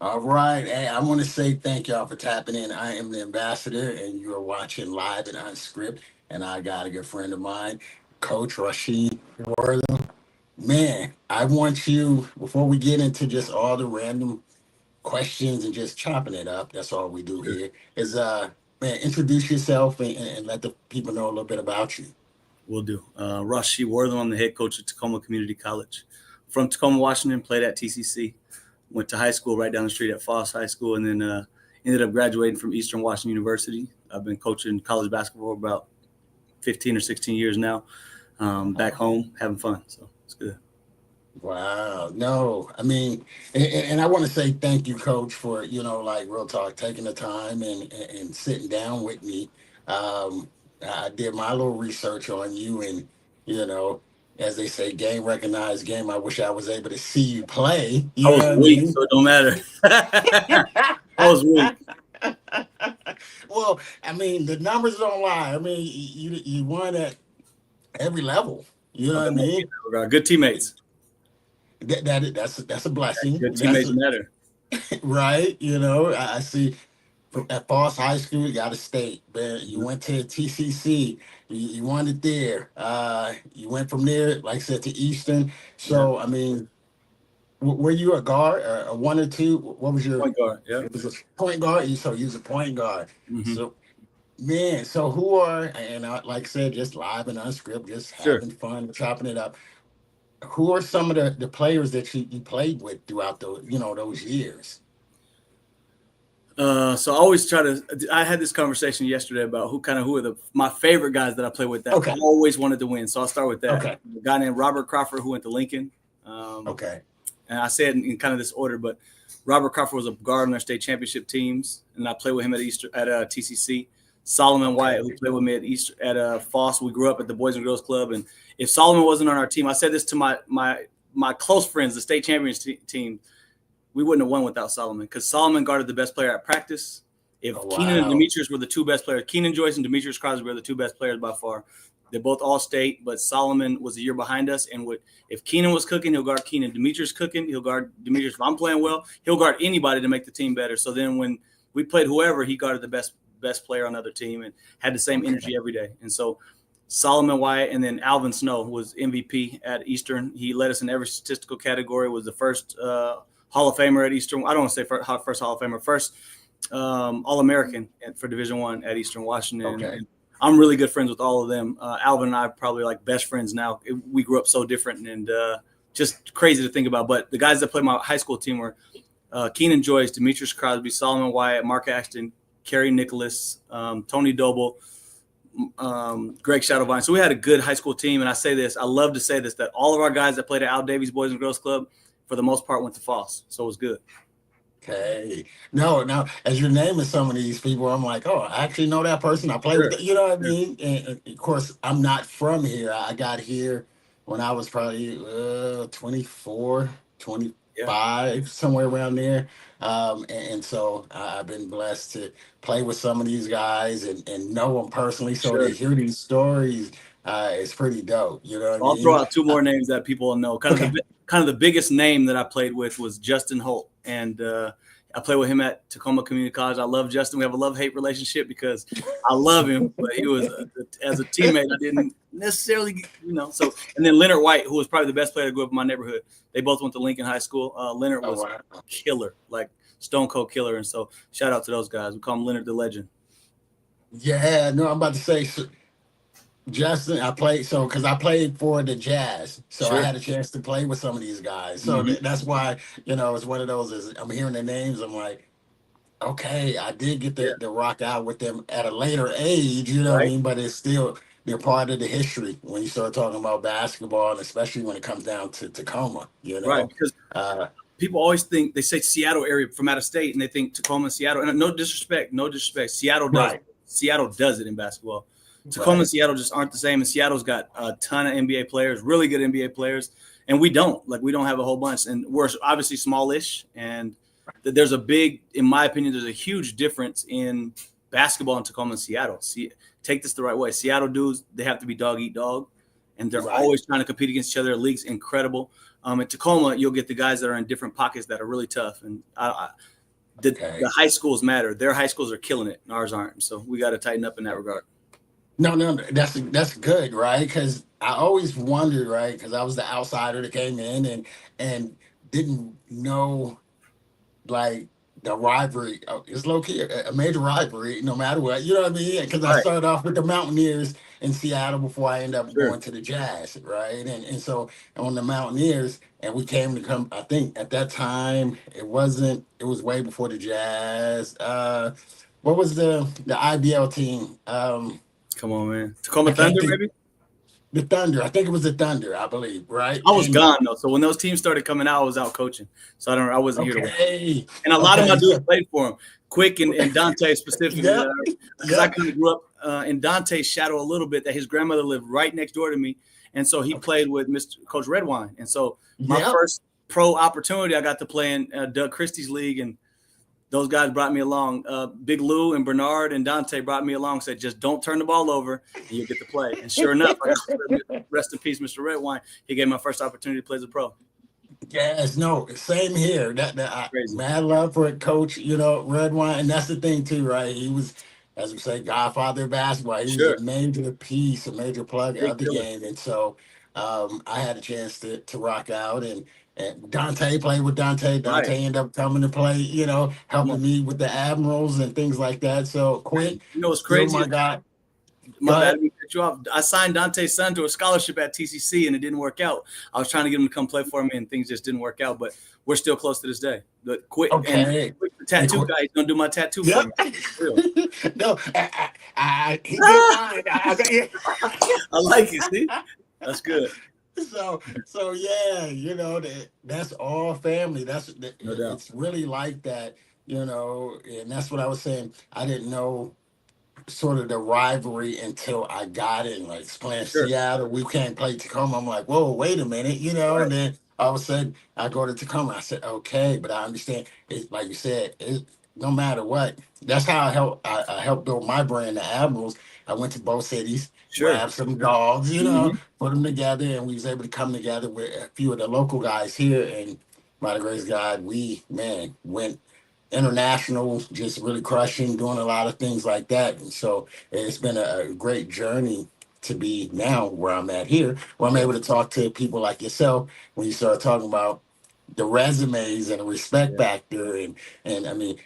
All right. Hey, I want to say thank y'all for tapping in. I am the ambassador, and you are watching live and unscripted. And I got a good friend of mine, Coach Rachi Wortham. Man, I want you, before we get into just all the random questions and just chopping it up, that's all we do Sure. here, is man, introduce yourself and let the people know a little bit about you. We'll do. Rachi Wortham, I'm the head coach at Tacoma Community College. From Tacoma, Washington, played at TCC. Went to high school right down the street at Foss High School, and then ended up graduating from Eastern Washington University. I've been coaching college basketball for about 15 or 16 years now. Back home, having fun, so it's good. Wow. No, I mean, and I want to say thank you, Coach, for, like real talk, taking the time and sitting down with me. I did my little research on you, and, you know, as they say, game recognized game. I wish I was able to see you play. I You was know what I weak, mean? so it don't matter. I was weak. Well, I mean, the numbers don't lie. I mean, you won at every level. You know I've what I been lucky in mean? that regard. Good teammates. That's a blessing. Good teammates matter. Right. I see at Foss High School, you got a state, but you went to TCC, you won it there. You went from there, like I said, to Eastern. Yeah, So, I mean, were you a guard, a one or two? What was your, point guard. Yeah. it was a point guard? So you was a point guard. Hmm. So, man, so who are, and like I said, just live and unscripted, just Sure. having fun, chopping it up. Who are some of the players that you played with throughout those years? So I always try to. I had this conversation yesterday about who are my favorite guys that I play with that Okay. always wanted to win. So I'll start with that. Okay. A guy named Robert Crawford who went to Lincoln. Um, Okay. and I say it in kind of this order, but Robert Crawford was a guard on their state championship teams, and I played with him at TCC. Solomon Okay. Wyatt, who played with me at Foss, we grew up at the Boys and Girls Club, and if Solomon wasn't on our team, I said this to my close friends, the state champions team, we wouldn't have won without Solomon because Solomon guarded the best player at practice. If Oh, Keenan and wow. Demetrius were the two best players, Keenan Joyce and Demetrius Crosby were the two best players by far. They're both all state, but Solomon was a year behind us. And if Keenan was cooking, he'll guard Keenan. Demetrius cooking, he'll guard Demetrius. If I'm playing well, he'll guard anybody to make the team better. So then when we played whoever, he guarded the best player on the other team and had the same energy every day. And so Solomon Wyatt and then Alvin Snow was MVP at Eastern. He led us in every statistical category, was the first Hall of Famer at Eastern. I don't want to say first Hall of Famer, first All-American for Division I at Eastern Washington. Okay. And I'm really good friends with all of them. Alvin and I are probably like best friends now. We grew up so different and just crazy to think about. But the guys that played my high school team were Keenan Joyce, Demetrius Crosby, Solomon Wyatt, Mark Ashton, Kerry Nicholas, Tony Doble, Greg Shadowvine. So we had a good high school team. And I love to say this, that all of our guys that played at Al Davies Boys and Girls Club, for the most part, went to Foss. So it was good. Okay. No, now as you're naming some of these people, I'm like, oh, I actually know that person. I play with Sure. it. You know what I Sure. mean? And of course, I'm not from here. I got here when I was probably 24, Yeah. 25, somewhere around there. And so I've been blessed to play with some of these guys and know them personally. So to Sure. hear these stories, it's pretty dope. You know what I So I'll throw mean? out two more names that people will know. Okay. Kind of the biggest name that I played with was Justin Holt, and I played with him at Tacoma Community College. I love Justin. We have a love-hate relationship because I love him, but he was as a teammate, I didn't necessarily, So and then Leonard White, who was probably the best player to grow up in my neighborhood. They both went to Lincoln High School. Leonard Oh, was wow. killer, like stone cold killer, and so shout out to those guys. We call him Leonard the Legend. Yeah, no, I'm about to say. Justin, I played because I played for the Jazz, so I Sure. had a chance to play with some of these guys. So Hmm. that's why it's one of those. Is I'm hearing the names, I'm like, okay, I did get Yeah. to rock out with them at a later age, you know what I Right. mean? But it's still they're part of the history when you start talking about basketball, and especially when it comes down to Tacoma. Right. Because Uh, people always think they say Seattle area from out of state, and they think Tacoma, Seattle. And no disrespect. right, Seattle does it in basketball. Tacoma and right, Seattle just aren't the same. And Seattle's got a ton of NBA players, really good NBA players, and we don't. Like we don't have a whole bunch, and we're obviously smallish. And there's in my opinion, there's a huge difference in basketball in Tacoma and Seattle. Take this the right way. Seattle dudes, they have to be dog eat dog, and they're Right. always trying to compete against each other. The league's incredible. At Tacoma, you'll get the guys that are in different pockets that are really tough, and the high schools matter. Their high schools are killing it, and ours aren't. So we got to tighten up in that regard. No, that's good, right? Because I always wondered, right? Because I was the outsider that came in and didn't know, like, the rivalry. It's low key a major rivalry, no matter what. You know what I mean? Because I Right. started off with the Mountaineers in Seattle before I ended up Sure. going to the Jazz, right? And so on the Mountaineers, and we came to come. I think at that time it wasn't. It was way before the Jazz. What was the IBL team? Come on, man. Tacoma I can't Thunder, think. maybe? The Thunder. I think it was the Thunder, I believe, right? I was And gone though, so when those teams started coming out, I was out coaching, so I wasn't here to watch. okay, And a lot of my okay, dudes so played for him, Quick and Dante specifically, yep, because I yep, kind of grew up in Dante's shadow a little bit. That his grandmother lived right next door to me, and so he okay, played with Mr. Coach Redwine. And so my yep. first pro opportunity, I got to play in Doug Christie's league, and those guys brought me along. Big Lou and Bernard and Dante brought me along. Said, just don't turn the ball over, and you'll get to play. And sure enough, rest in peace, Mr. Redwine. He gave me my first opportunity to play as a pro. Yes, no, same here. Crazy. Mad love for Coach, Red Wine, and that's the thing too, right? He was, as we say, Godfather of basketball. He was a Sure. major piece, a major plug Big of the killer. game, and so I had a chance to rock out, and Dante played with Dante. Right. Dante ended up coming to play, Come on. helping me with the Admirals and things like that. So Quick, You know what's still crazy? my guy. My Go bad, ahead. let me cut you off. I signed Dante's son to a scholarship at TCC, and it didn't work out. I was trying to get him to come play for me, and things just didn't work out. But we're still close to this day. The Quick Okay. the tattoo guy, he's gonna do my tattoo for Yep. me. Real. No, he did mine. I like it. See, that's good. So yeah, that's all family. No doubt. It's really like that, and that's what I was saying. I didn't know sort of the rivalry until I got in, like playing Sure. Seattle. We can't play Tacoma. I'm like, whoa, wait a minute, Right. and then all of a sudden I go to Tacoma. I said, okay, but I understand it, like you said, no matter what. That's how I helped build my brand, the Admirals. I went to both cities, Sure. grabbed some dogs, Mhm. put them together, and we was able to come together with a few of the local guys here. And by the grace of God, we went international, just really crushing, doing a lot of things like that. And so it's been a great journey to be now where I'm at here, where I'm Yeah. able to talk to people like yourself when you start talking about the resumes and the respect Yeah. factor. And I mean,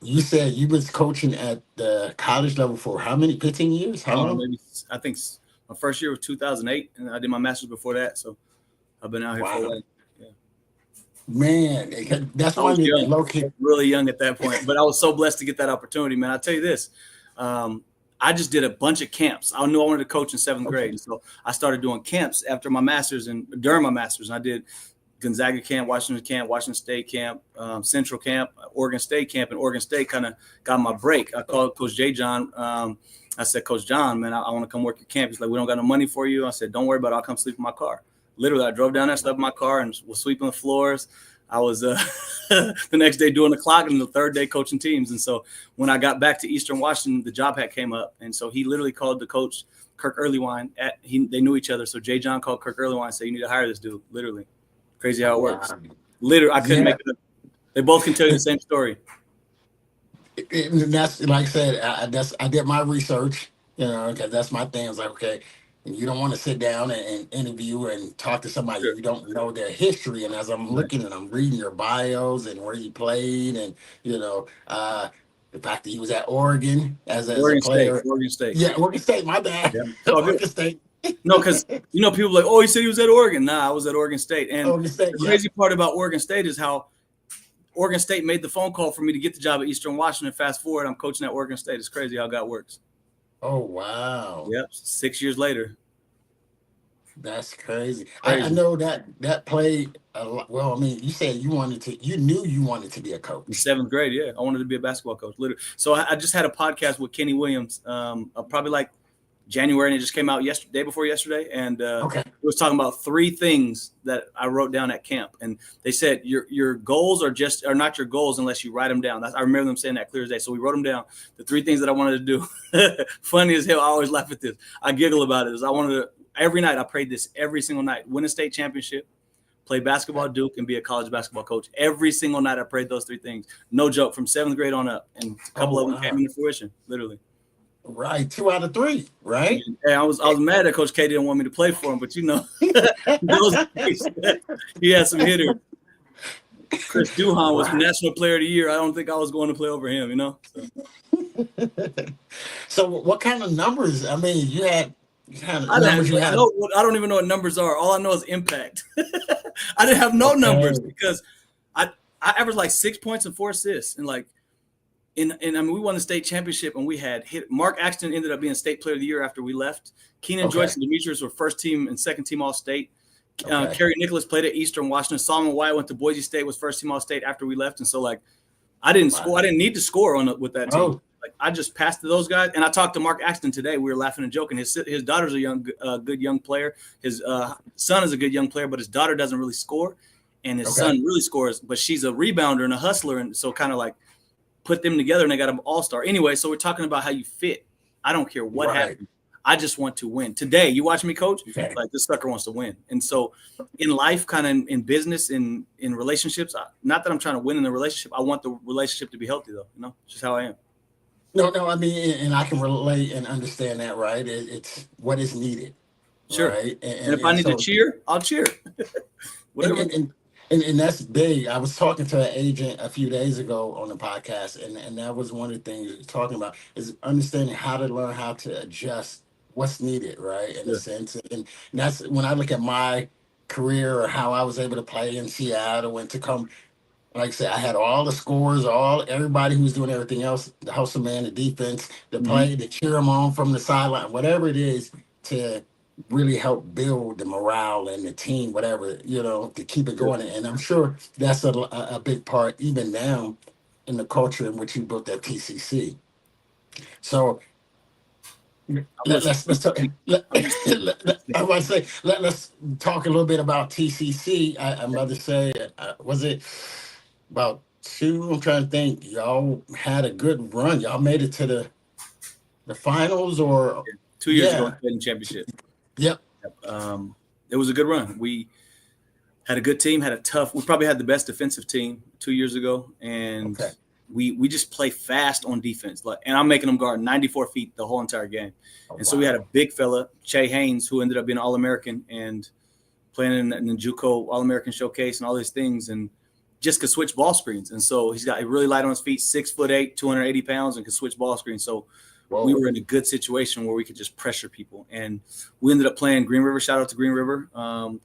you said you was coaching at the college level for how many, 15 years? How long? Maybe I think my first year was 2008, and I did my master's before that. So I've been out here for a Wow. while. Man, that's I was one of the young, local. really young at that point, but I was so blessed to get that opportunity, man. I'll tell you this. I just did a bunch of camps. I knew I wanted to coach in seventh grade. So I started doing camps after my master's and during my master's. And I did Gonzaga camp, Washington State camp, Central camp, Oregon State camp, and Oregon State kind of got my break. I called Coach J. John. I said, Coach John, man, I want to come work your camp. He's like, we don't got no money for you. I said, don't worry about it. I'll come sleep in my car. Literally, I drove down there, slept in my car, and was sweeping the floors. I was the next day doing the clock, and the third day coaching teams. And so when I got back to Eastern Washington, the job hat came up, and so he literally called the coach, Kirk Earlywine. They knew each other, so Jay John called Kirk Earlywine and said, "You need to hire this dude." Literally, crazy how it works. Literally, I couldn't make it up. They both can tell you the same story. And that's like I said. I did my research, because that's my thing. It's like, okay, you don't want to sit down and interview and talk to somebody Sure. you don't know their history. And as I'm looking and I'm reading your bios and where you played, and the fact that he was at Oregon as a player. Oregon State. Yeah, Oregon State. My bad. Yeah. It's all good. Oregon State. No, because people are like, oh, he said he was at Oregon. Nah, I was at Oregon State. And Oregon State. the crazy part about Oregon State is how Oregon State made the phone call for me to get the job at Eastern Washington. Fast forward, I'm coaching at Oregon State. It's crazy how God works. Oh wow. Yep, 6 years later. That's crazy. I know that played a lot. Well, I mean, you said you knew you wanted to be a coach. In seventh grade, yeah. I wanted to be a basketball coach, literally. So I just had a podcast with Kenny Williams, probably like January, and it just came out day before yesterday. And it was talking about 3 things that I wrote down at camp. And they said your goals are not your goals unless you write them down. I remember them saying that clear as day. So we wrote them down. The 3 things that I wanted to do. Funny as hell. I always laugh at this. I giggle about it. I wanted to every night. I prayed this every single night. Win a state championship, play basketball at Duke, and be a college basketball coach. Every single night I prayed those 3 things. No joke, from 7th grade on up. And a couple of them came into fruition, literally. Right, 2 out of 3, right? Yeah, I was mad that Coach K didn't want me to play for him, but those days, he had some hitters. Chris Duhon was National Player of the Year. I don't think I was going to play over him, So what kind of numbers? I mean, you had numbers. I don't even know what numbers are. All I know is impact. I didn't have no numbers because I averaged like 6 points and 4 assists, and we won the state championship, and we had hit. Mark Axton ended up being State Player of the Year after we left. Keenan Joyce and Demetrius were first team and second team All State. Kerry Nicholas played at Eastern Washington. Solomon White went to Boise State, was first team All State after we left. And so, I didn't score. I didn't need to score with that team. I just passed to those guys. And I talked to Mark Axton today. We were laughing and joking. His daughter's a good young player. His son is a good young player, but his daughter doesn't really score. And his son really scores, but she's a rebounder and a hustler. And so kind of put them together, and they got an all-star. Anyway, so we're talking about how you fit. I don't care what happens. I just want to win. Today, you watch me coach, this sucker wants to win. And so in life, kind of in business, in relationships, not that I'm trying to win in the relationship. I want the relationship to be healthy, though. It's just how I am. No, I mean, and I can relate and understand that, right? It's what is needed. Sure. Right? And if I need to cheer, I'll cheer. Whatever. And that's big. I was talking to an agent a few days ago on the podcast, and that was one of the things you're talking about is understanding how to learn how to adjust what's needed, right? In a sense. And that's when I look at my career or how I was able to play in Seattle and to come, like I said, I had all the scores, everybody who's doing everything else, the hustle man, the defense, the play, the cheer them on from the sideline, whatever it is to really help build the morale and the team, whatever, to keep it going. And I'm sure that's a big part even now in the culture in which you built that TCC. So let's talk. I want to say let's talk a little bit about TCC. I'm about to say, was it about 2? I'm trying to think. Y'all had a good run. Y'all made it to the finals, or 2 years ago in the championship. Yep. It was a good run. We had a good team. We probably had the best defensive team 2 years ago, and we just play fast on defense. And I'm making them guard 94 feet the whole entire game. So we had a big fella, Che Haynes, who ended up being an All-American and playing in the JUCO All-American Showcase and all these things, and just could switch ball screens. And so he's got really light on his feet, 6'8", 280 pounds, and could switch ball screens. So we were in a good situation where we could just pressure people. And we ended up playing Green River. Shout out to Green River.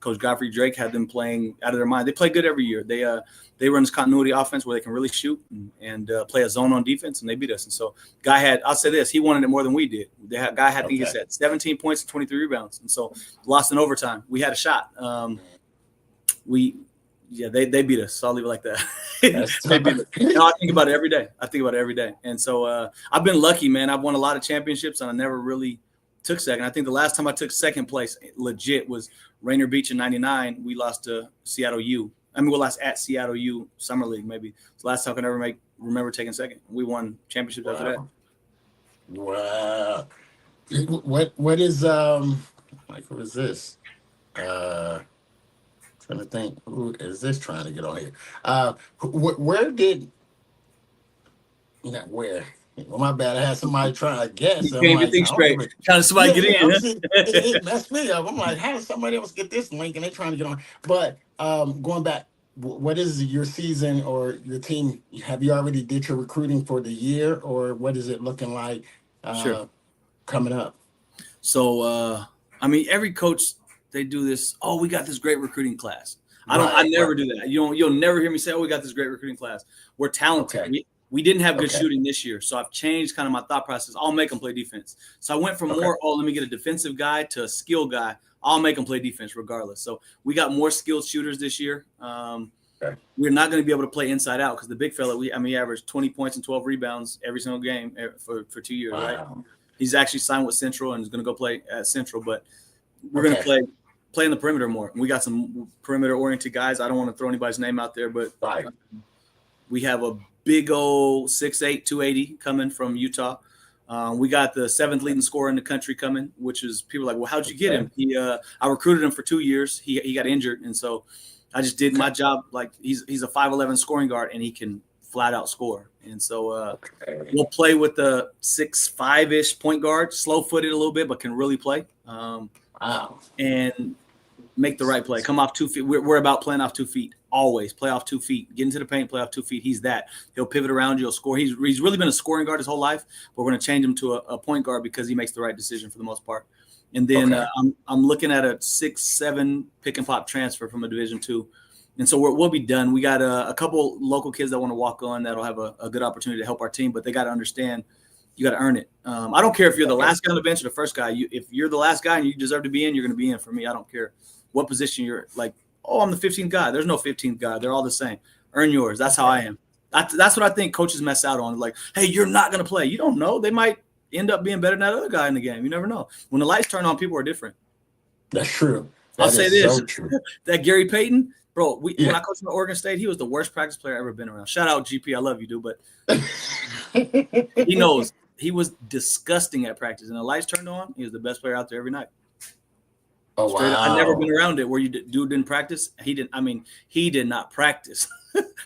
Coach Godfrey Drake had them playing out of their mind. They play good every year. They run this continuity offense where they can really shoot and play a zone on defense, and they beat us. And so I'll say this, he wanted it more than we did. Guy had, I think he said 17 points and 23 rebounds. And so lost in overtime. We had a shot. They beat us. So I'll leave it like that. They beat us. I think about it every day. And so I've been lucky, man. I've won a lot of championships, and I never really took second. I think the last time I took second place legit was Rainier Beach in '99. We lost to Seattle U. We lost at Seattle U Summer League, maybe. It's the last time I can ever remember taking second. We won championships after that. Wow. What is what is this? Trying to think, who is this trying to get on here? Where? Well, my bad. I had somebody trying to guess. You can't even think straight. Trying to somebody get in. It messed me up. I'm like, how does somebody else get this link and they're trying to get on? But going back, what is your season or your team? Have you already did your recruiting for the year, or what is it looking like coming up? So, every coach, they do this. Oh, we got this great recruiting class. I never do that. You'll never hear me say, "Oh, we got this great recruiting class." We're talented. Okay. We didn't have good shooting this year, so I've changed kind of my thought process. I'll make them play defense. So I went from let me get a defensive guy to a skill guy. I'll make them play defense regardless. So we got more skilled shooters this year. We're not going to be able to play inside out because the big fella, he averaged 20 points and 12 rebounds every single game for 2 years. Wow. Right? He's actually signed with Central and is going to go play at Central, but we're going to play in the perimeter more. We got some perimeter-oriented guys. I don't want to throw anybody's name out there, but we have a big old 6'8", 280 coming from Utah. We got the 7th leading scorer in the country coming, which is people are like, well, how'd you get him? I recruited him for 2 years. He got injured, and so I just did my job. Like he's a 5'11" scoring guard, and he can flat out score. And so we'll play with the 6'5" point guard, slow footed a little bit, but can really play. Wow. And make the right play. Come off 2 feet. We're about playing off 2 feet. Always play off 2 feet. Get into the paint, play off 2 feet. He's that. He'll pivot around you. He'll score. He's really been a scoring guard his whole life, but we're going to change him to a point guard because he makes the right decision for the most part. And then I'm looking at a 6'7" pick and pop transfer from a Division II. And so we'll be done. We got a couple local kids that want to walk on that'll have a good opportunity to help our team, but they got to understand you got to earn it. I don't care if you're the last guy on the bench or the first guy. If you're the last guy and you deserve to be in, you're going to be in. For me, I don't care what position you're like. Oh, I'm the 15th guy. There's no 15th guy. They're all the same. Earn yours. That's how I am. That's what I think coaches mess out on. Like, hey, you're not going to play. You don't know. They might end up being better than that other guy in the game. You never know. When the lights turn on, people are different. That's true. I'll say this. So true. That Gary Payton, bro, when I coached at Oregon State, he was the worst practice player I've ever been around. Shout out, GP. I love you, dude. But he knows. He was disgusting at practice. And the lights turned on, he was the best player out there every night. Oh, wow. I've never been around it where dude didn't practice. He did not practice.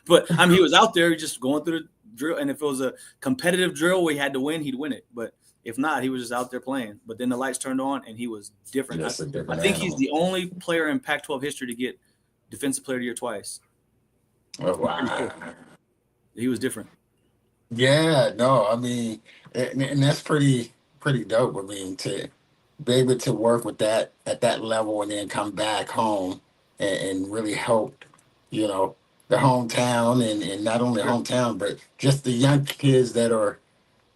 But he was out there just going through the drill. And if it was a competitive drill where he had to win, he'd win it. But if not, he was just out there playing. But then the lights turned on and he was different. I think he's the only player in Pac-12 history to get Defensive Player of the Year twice. Oh, wow. He was different. Yeah, no, and that's pretty dope. To be able to work with that at that level and then come back home and really help, the hometown and not only hometown, but just the young kids that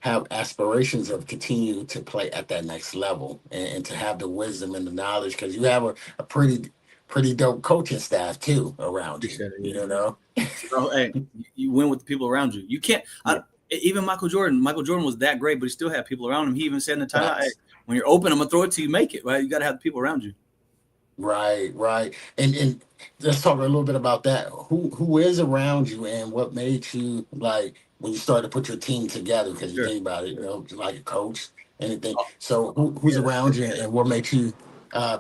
have aspirations of continue to play at that next level and to have the wisdom and the knowledge, because you have a pretty dope coaching staff too around you, So, hey, you win with the people around you. You can't even Michael Jordan was that great, but he still had people around him. He even said in the timeout, hey, when you're open, I'm gonna throw it till you make it, right? You got to have the people around you. Right. And let's talk a little bit about that. Who is around you and what made you, like, when you started to put your team together, because you think about it, like a coach, anything. So who's around you and what made you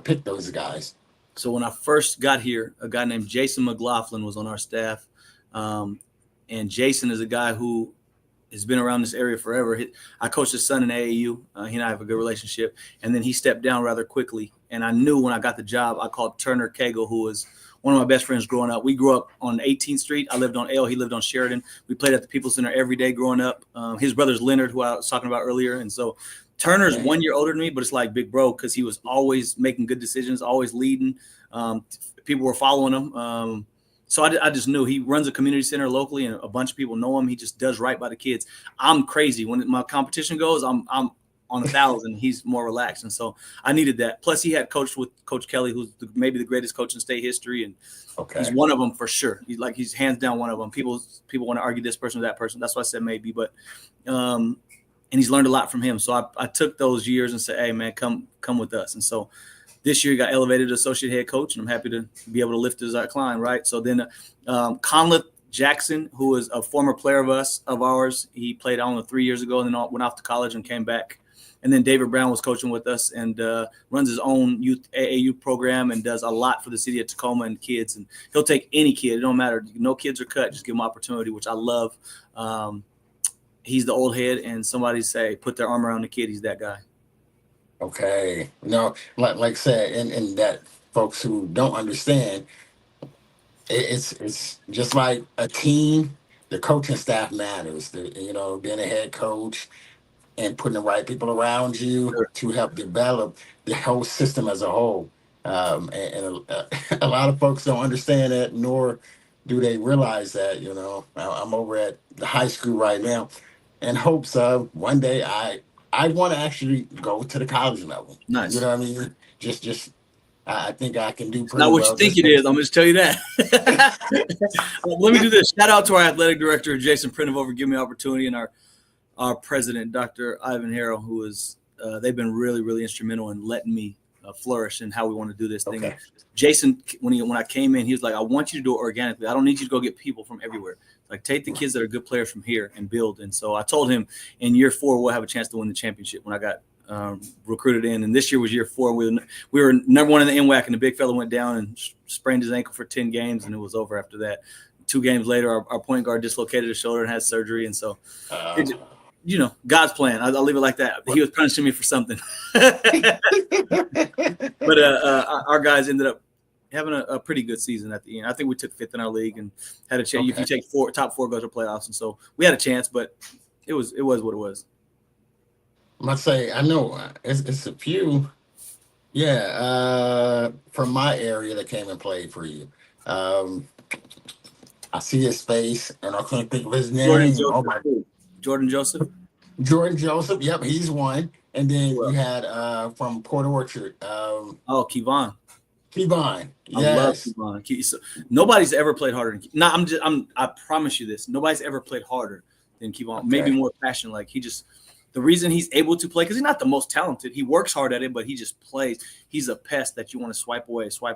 pick those guys? So when I first got here, a guy named Jason McLaughlin was on our staff. And Jason is a guy who has been around this area forever. I coached his son in AAU. He and I have a good relationship. And then he stepped down rather quickly. And I knew when I got the job, I called Turner Cagle, who was one of my best friends growing up. We grew up on 18th Street. I lived on L. He lived on Sheridan. We played at the People's Center every day growing up. His brother's Leonard, who I was talking about earlier. And so Turner's 1 year older than me, but it's like big bro because he was always making good decisions, always leading. People were following him. So I just knew he runs a community center locally, and a bunch of people know him. He just does right by the kids. I'm crazy. When my competition goes, I'm on 1,000. He's more relaxed, and so I needed that. Plus, he had coached with Coach Kelly, who's maybe the greatest coach in state history, and he's one of them for sure. He's hands down one of them. People want to argue this person or that person. That's why I said maybe, but and he's learned a lot from him. So I took those years and said, hey man, come with us. And so this year, he got elevated to associate head coach, and I'm happy to be able to lift his climb, right? So then Conleth Jackson, who is a former player of ours, he played, 3 years ago, and then went off to college and came back. And then David Brown was coaching with us and runs his own youth AAU program and does a lot for the city of Tacoma and kids. And he'll take any kid. It don't matter. No kids are cut. Just give them opportunity, which I love. He's the old head, and somebody say, put their arm around the kid. He's that guy. Okay. No, like I said, and that folks who don't understand, it's just like a team. The coaching staff matters. Being a head coach and putting the right people around you to help develop the whole system as a whole. And a lot of folks don't understand that, nor do they realize that. I'm over at the high school right now, in hopes of one day I want to actually go to the college level. Nice. You know what I mean? Just I think I can do pretty not what well. You think it is. I'm just tell you that. Let me do this. Shout out to our athletic director, Jason Prinover, for giving me opportunity, and our president, Dr. Ivan Harrell, who is they've been really, really instrumental in letting me flourish and how we want to do this thing. Okay. And Jason, when I came in, he was like, I want you to do it organically. I don't need you to go get people from everywhere. Like, take the kids that are good players from here and build. And so I told him in year 4 we'll have a chance to win the championship when I got recruited in. And this year was year 4. We were number 1 in the NWAC, and the big fella went down and sprained his ankle for 10 games, and it was over after that. 2 games later, our point guard dislocated his shoulder and had surgery. And so, God's plan. I'll leave it like that. He was punishing me for something. But our guys ended up having a pretty good season at the end. I think we took 5th in our league and had a chance. Okay. If you take top 4 go to playoffs, and so we had a chance, but it was what it was. I must say, I know it's a few, from my area that came and played for you. I see his face, and I can't think of his name. Jordan Joseph. Jordan Joseph. Yep, he's one. And then you had from Port Orchard. Kevon. Kevon. Yes. I love Kevon. So, nobody's ever played harder than Kevon. I promise you this. Nobody's ever played harder than Kevon. Okay. Maybe more passion. Like, the reason he's able to play, because he's not the most talented. He works hard at it, but he just plays. He's a pest that you want to swipe away. So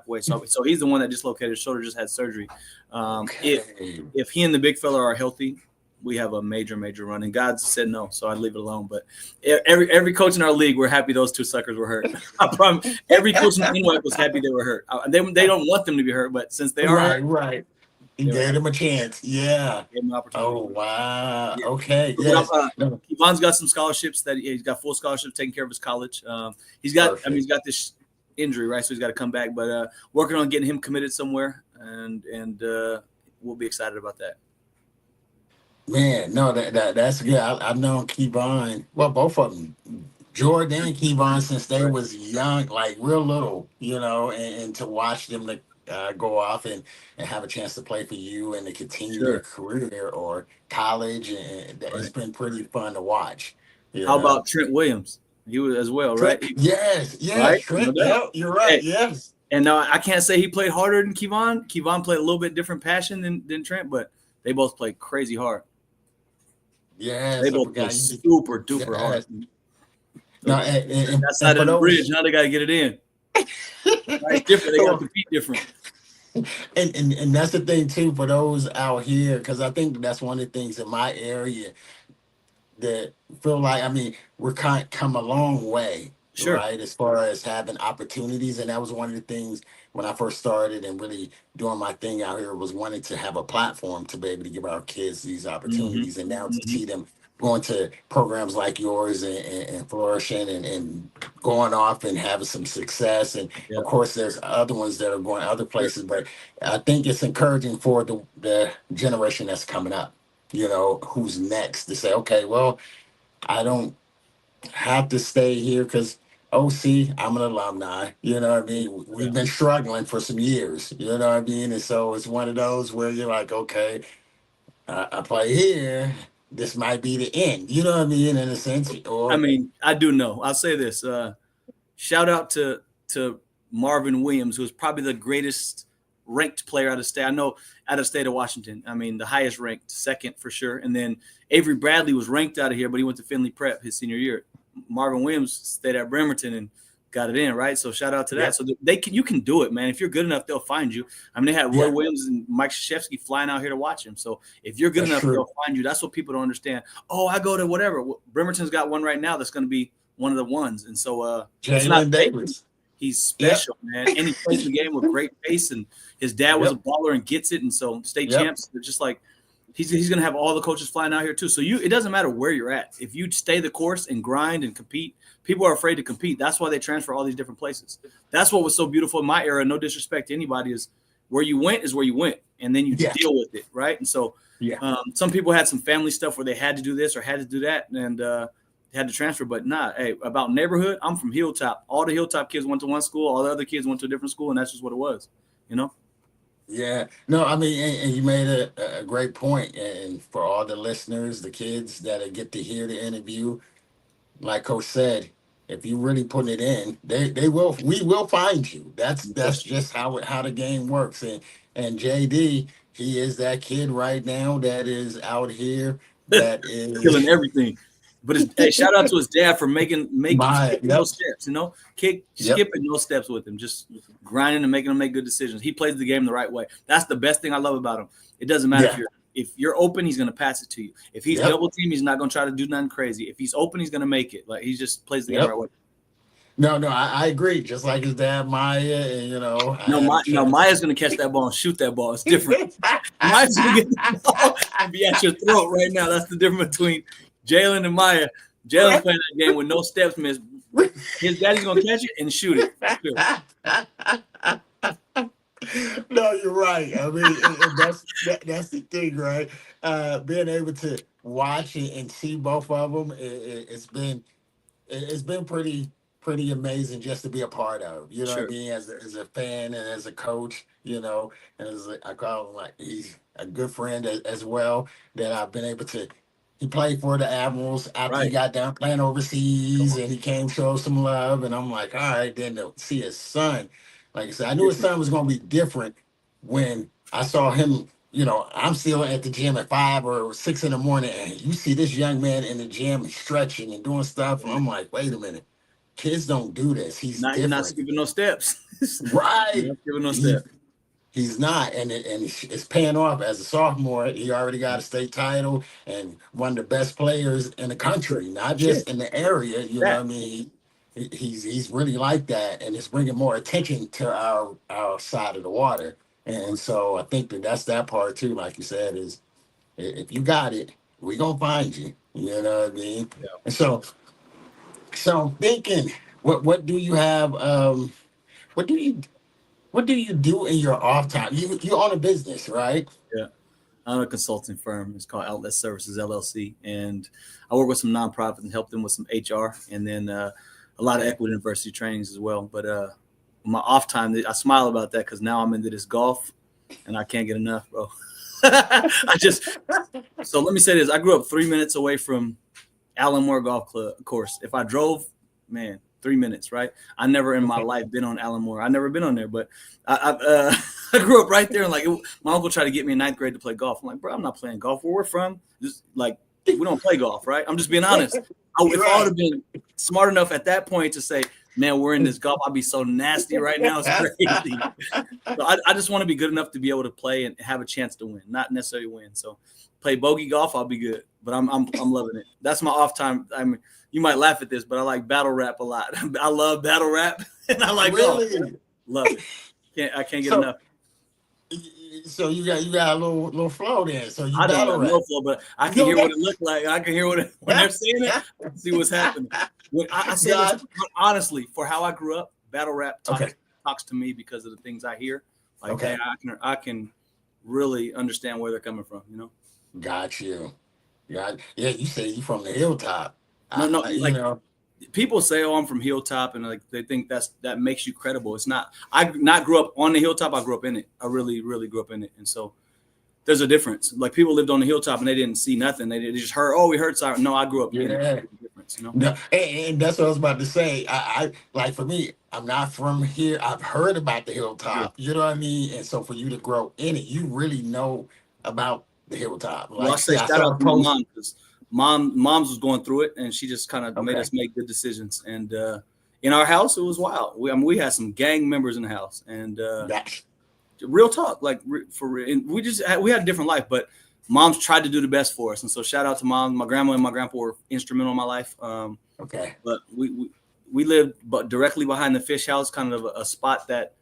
he's the one that dislocated his shoulder, just had surgery. If he and the big fella are healthy, we have a major run. And God said no, so I'd leave it alone. But every coach in our league, we're happy those 2 suckers were hurt. I promise. Every coach in the NWAC was happy they were hurt. They don't want them to be hurt, but since they are hurt, right. You gave him a chance. Yeah. Gave him an opportunity. Oh, wow. Yeah. Okay. Yes. Kevon's got some scholarships he's got full scholarships taking care of his college. He's got this injury, right? So he's got to come back, but working on getting him committed somewhere, and we'll be excited about that. Man, no, that's good. I've known Kevon, well, both of them, Jordan and Kevon, since they was young, like real little, and to watch them go off and have a chance to play for you and to continue their career or college, and it's been pretty fun to watch. How about Trent Williams? He was as well, right? Yes, right? Trent, you're right. Yes. And no, I can't say he played harder than Kevon. Kevon played a little bit different passion than Trent, but they both played crazy hard. Yeah, they both played super duper hard. No, and that side of the bridge, now they got to get it in. Right? Different. They got to compete different. And that's the thing too for those out here, because I think that's one of the things in my area that feel like, we're kind of come a long way, right, as far as having opportunities. And that was one of the things when I first started and really doing my thing out here, was wanting to have a platform to be able to give our kids these opportunities. And now to see them going to programs like yours and flourishing and going off and having some success. And of course, there's other ones that are going other places, but I think it's encouraging for the generation that's coming up, who's next, to say, okay, well, I don't have to stay here because, I'm an alumni, We've been struggling for some years, And so it's one of those where you're like, okay, I play here. This might be the end, in a sense. Or I do know. I'll say this. Shout out to Marvin Williams, who's probably the greatest ranked player out of state. I know out of state of Washington. The highest ranked, second for sure. And then Avery Bradley was ranked out of here, but he went to Findlay Prep his senior year. Marvin Williams stayed at Bremerton and got it in, right? So shout out to that. So you can do it, man. If you're good enough, they'll find you. They had Roy Williams and Mike Krzyzewski flying out here to watch him. So if you're good enough, they'll find you. That's what people don't understand. Oh, I go to whatever. Well, Bremerton's got one right now that's going to be one of the ones. And so it's not Davis. He's special, man. And he plays the game with great pace. And his dad was a baller and gets it. And so state champs, they're just like, he's going to have all the coaches flying out here too. So it doesn't matter where you're at. If you stay the course and grind and compete, people are afraid to compete. That's why they transfer all these different places. That's what was so beautiful in my era. No disrespect to anybody, is where you went is where you went, and then you deal with it, right? And so some people had some family stuff where they had to do this or had to do that, and they had to transfer. But about neighborhood, I'm from Hilltop. All the Hilltop kids went to one school. All the other kids went to a different school, and that's just what it was, Yeah, no, and you made a great point. And for all the listeners, the kids that get to hear the interview, like Coach said, if you really put it in, we will find you. That's just how the game works. And JD, he is that kid right now that is out here that is killing everything. But hey, shout out to his dad for making Yep. those steps, Yep. skipping those steps with him, just grinding and making him make good decisions. He plays the game the right way. That's the best thing I love about him. It doesn't matter if you're open, he's gonna pass it to you. If he's double team, he's not gonna try to do nothing crazy. If he's open, he's gonna make it. Like he just plays the game the right way. No, I agree. Just like his dad, Maya, and Maya's gonna catch that ball and shoot that ball. It's different. Maya's gonna get the ball and be at your throat right now. That's the difference between Jalen and Maya. Jalen's playing that game with no steps missed. His daddy's gonna catch it and shoot it. No, you're right. I mean, that's the thing, right? Being able to watch it and see both of them, it's been pretty amazing just to be a part of. You know what I mean? As a fan and as a coach, and I call him, like, he's a good friend as well, that I've been able to. He played for the Admirals after he got done playing overseas, and he came show some love. And I'm like, all right, then to see his son. Like I said, I knew his son was going to be different when I saw him. I'm still at the gym at 5 or 6 in the morning, and you see this young man in the gym stretching and doing stuff. And I'm like, wait a minute. Kids don't do this. He's different. Not skipping no steps. Right. Not skipping no steps. He's not, and it's paying off. As a sophomore, he already got a state title and one of the best players in the country, not just in the area. You know what I mean? He's really like that, and it's bringing more attention to our side of the water. And so I think that's that part too. Like you said, is if you got it, we gonna find you. You know what I mean? Yeah. And so I'm thinking, what do you have? What do you do in your off time? You own a business, right? Yeah. I own a consulting firm. It's called Outlet Services LLC. And I work with some nonprofits and help them with some HR and then a lot of equity university trainings as well. But my off time, I smile about that because now I'm into this golf and I can't get enough, bro. So let me say this. I grew up 3 minutes away from Allen Moore Golf course. If I drove, 3 minutes, right? I never in my life been on Allen Moore. I never been on there, but I grew up right there. And my uncle tried to get me in 9th grade to play golf. I'm like, bro, I'm not playing golf. Where we're from, just like we don't play golf, right? I'm just being honest. If I would have been smart enough at that point to say, man, we're in this golf, I'd be so nasty right now. It's crazy. So I just want to be good enough to be able to play and have a chance to win, not necessarily win. So play bogey golf, I'll be good. But I'm loving it. That's my off time. I mean, you might laugh at this, but I like battle rap a lot. I love battle rap, and I like golf. Love it. I can't get enough. So you got a little flow there. So I don't have no flow, but I can hear what it looks like. I can hear when they're saying it. I can see what's happening. I say this honestly, for how I grew up, battle rap talks to me because of the things I hear. Like, hey, I can really understand where they're coming from. Got you. Yeah, you say you from the hilltop. No, people say, "Oh, I'm from Hilltop," and they think that makes you credible. It's not. I not grew up on the hilltop. I grew up in it. I really, really grew up in it, and so there's a difference. Like people lived on the hilltop and they didn't see nothing. They just heard, "Oh, we heard siren." No, I grew up in it. Difference, No, and that's what I was about to say. I like for me, I'm not from here. I've heard about the hilltop. Yeah. You know what I mean? And so for you to grow in it, you really know about the hilltop. Well, I say shout out to my mom because mom's was going through it, and she just kind of made us make good decisions. And in our house, it was wild. We had some gang members in the house, and real talk, we had a different life, but mom's tried to do the best for us. And so shout out to mom. My grandma and my grandpa were instrumental in my life. But we lived directly behind the fish house, kind of a spot that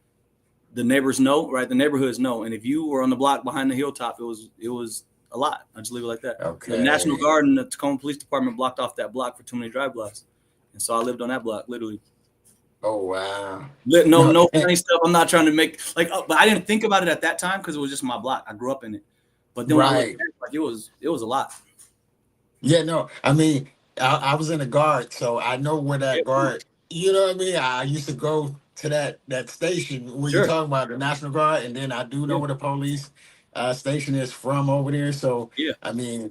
the neighbors know, right? The neighborhoods know. And if you were on the block behind the hilltop, it was a lot. I just leave it like that. Okay. The National Guard and the Tacoma Police Department blocked off that block for too many drive blocks. And so I lived on that block, literally. Oh, wow. No funny stuff. I'm not trying to make but I didn't think about it at that time because it was just my block. I grew up in it. But then when I looked back, it was a lot. Yeah, no. I mean, I was in the Guard, so I know where that Guard, you know what I mean? I used to go to that station where you're talking about the National Guard, and then I do know where the police station is from over there. So, I mean,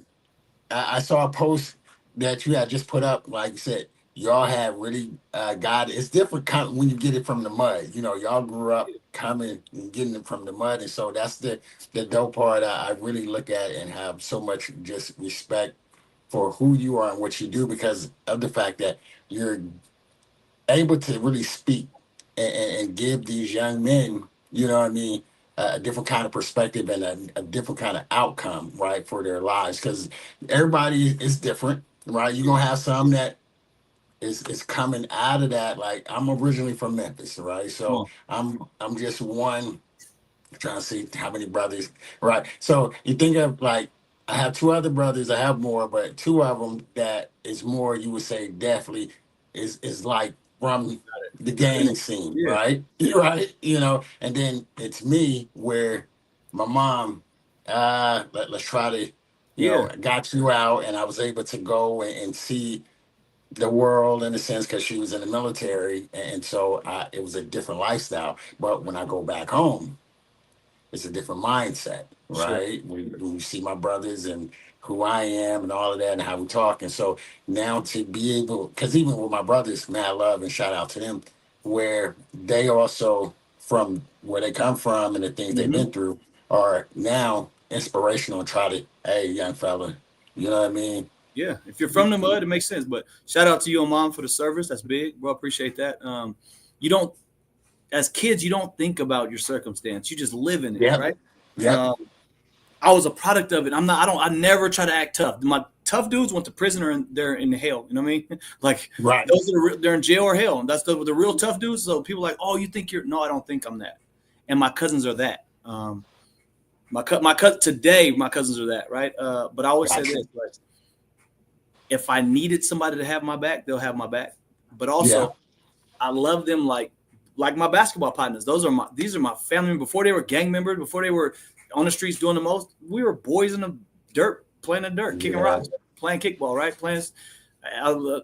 I saw a post that you had just put up, like you said, y'all have really got it. It's different when you get it from the mud. Y'all grew up coming and getting it from the mud. And so that's the dope part I really look at and have so much just respect for who you are and what you do because of the fact that you're able to really speak and give these young men, you know what I mean, a different kind of perspective and a different kind of outcome, right, for their lives. Because everybody is different, right? You're gonna have some that is coming out of that. Like I'm originally from Memphis, right? Come So on. I'm just one trying to see how many brothers, right? So you think of like I have two other brothers, I have more, but two of them that is more you would say definitely is like from the gang scene, Yeah. right? Right, and then it's me where my mom let's try to Yeah. got you out and I was able to go and see the world in a sense because she was in the military and so it was a different lifestyle, but when I go back home it's a different mindset, Sure. right? When you see my brothers and who I am and all of that and how we talk. And so now to be able, because even with my brothers, mad love and shout out to them, where they also, from where they come from and the things they've Hmm. been through, are now inspirational and try to, hey, young fella, you know what I mean? Yeah. If you're from the mud, it makes sense. But shout out to you and mom for the service. That's big. Bro, appreciate that. You don't, as kids, you don't think about your circumstance. You just live in it, Yep, right? yep, Um, I was a product of it. I never try to act tough. My tough dudes went to prison or they're in hell. You know what I mean? Like right. those are they're in jail or hell. And that's the real tough dudes. So people are like, oh, you think you're, no, I don't think I'm that. And my cousins are that. My cousins are that, right? But I always say Gotcha. this, like, if I needed somebody to have my back, they'll have my back. But Yeah. also, I love them like my basketball partners. These are my family members. Before they were gang members, before they were on the streets doing the most, we were boys in the dirt, playing in the dirt, kicking Yeah. rocks, playing kickball, right? Playing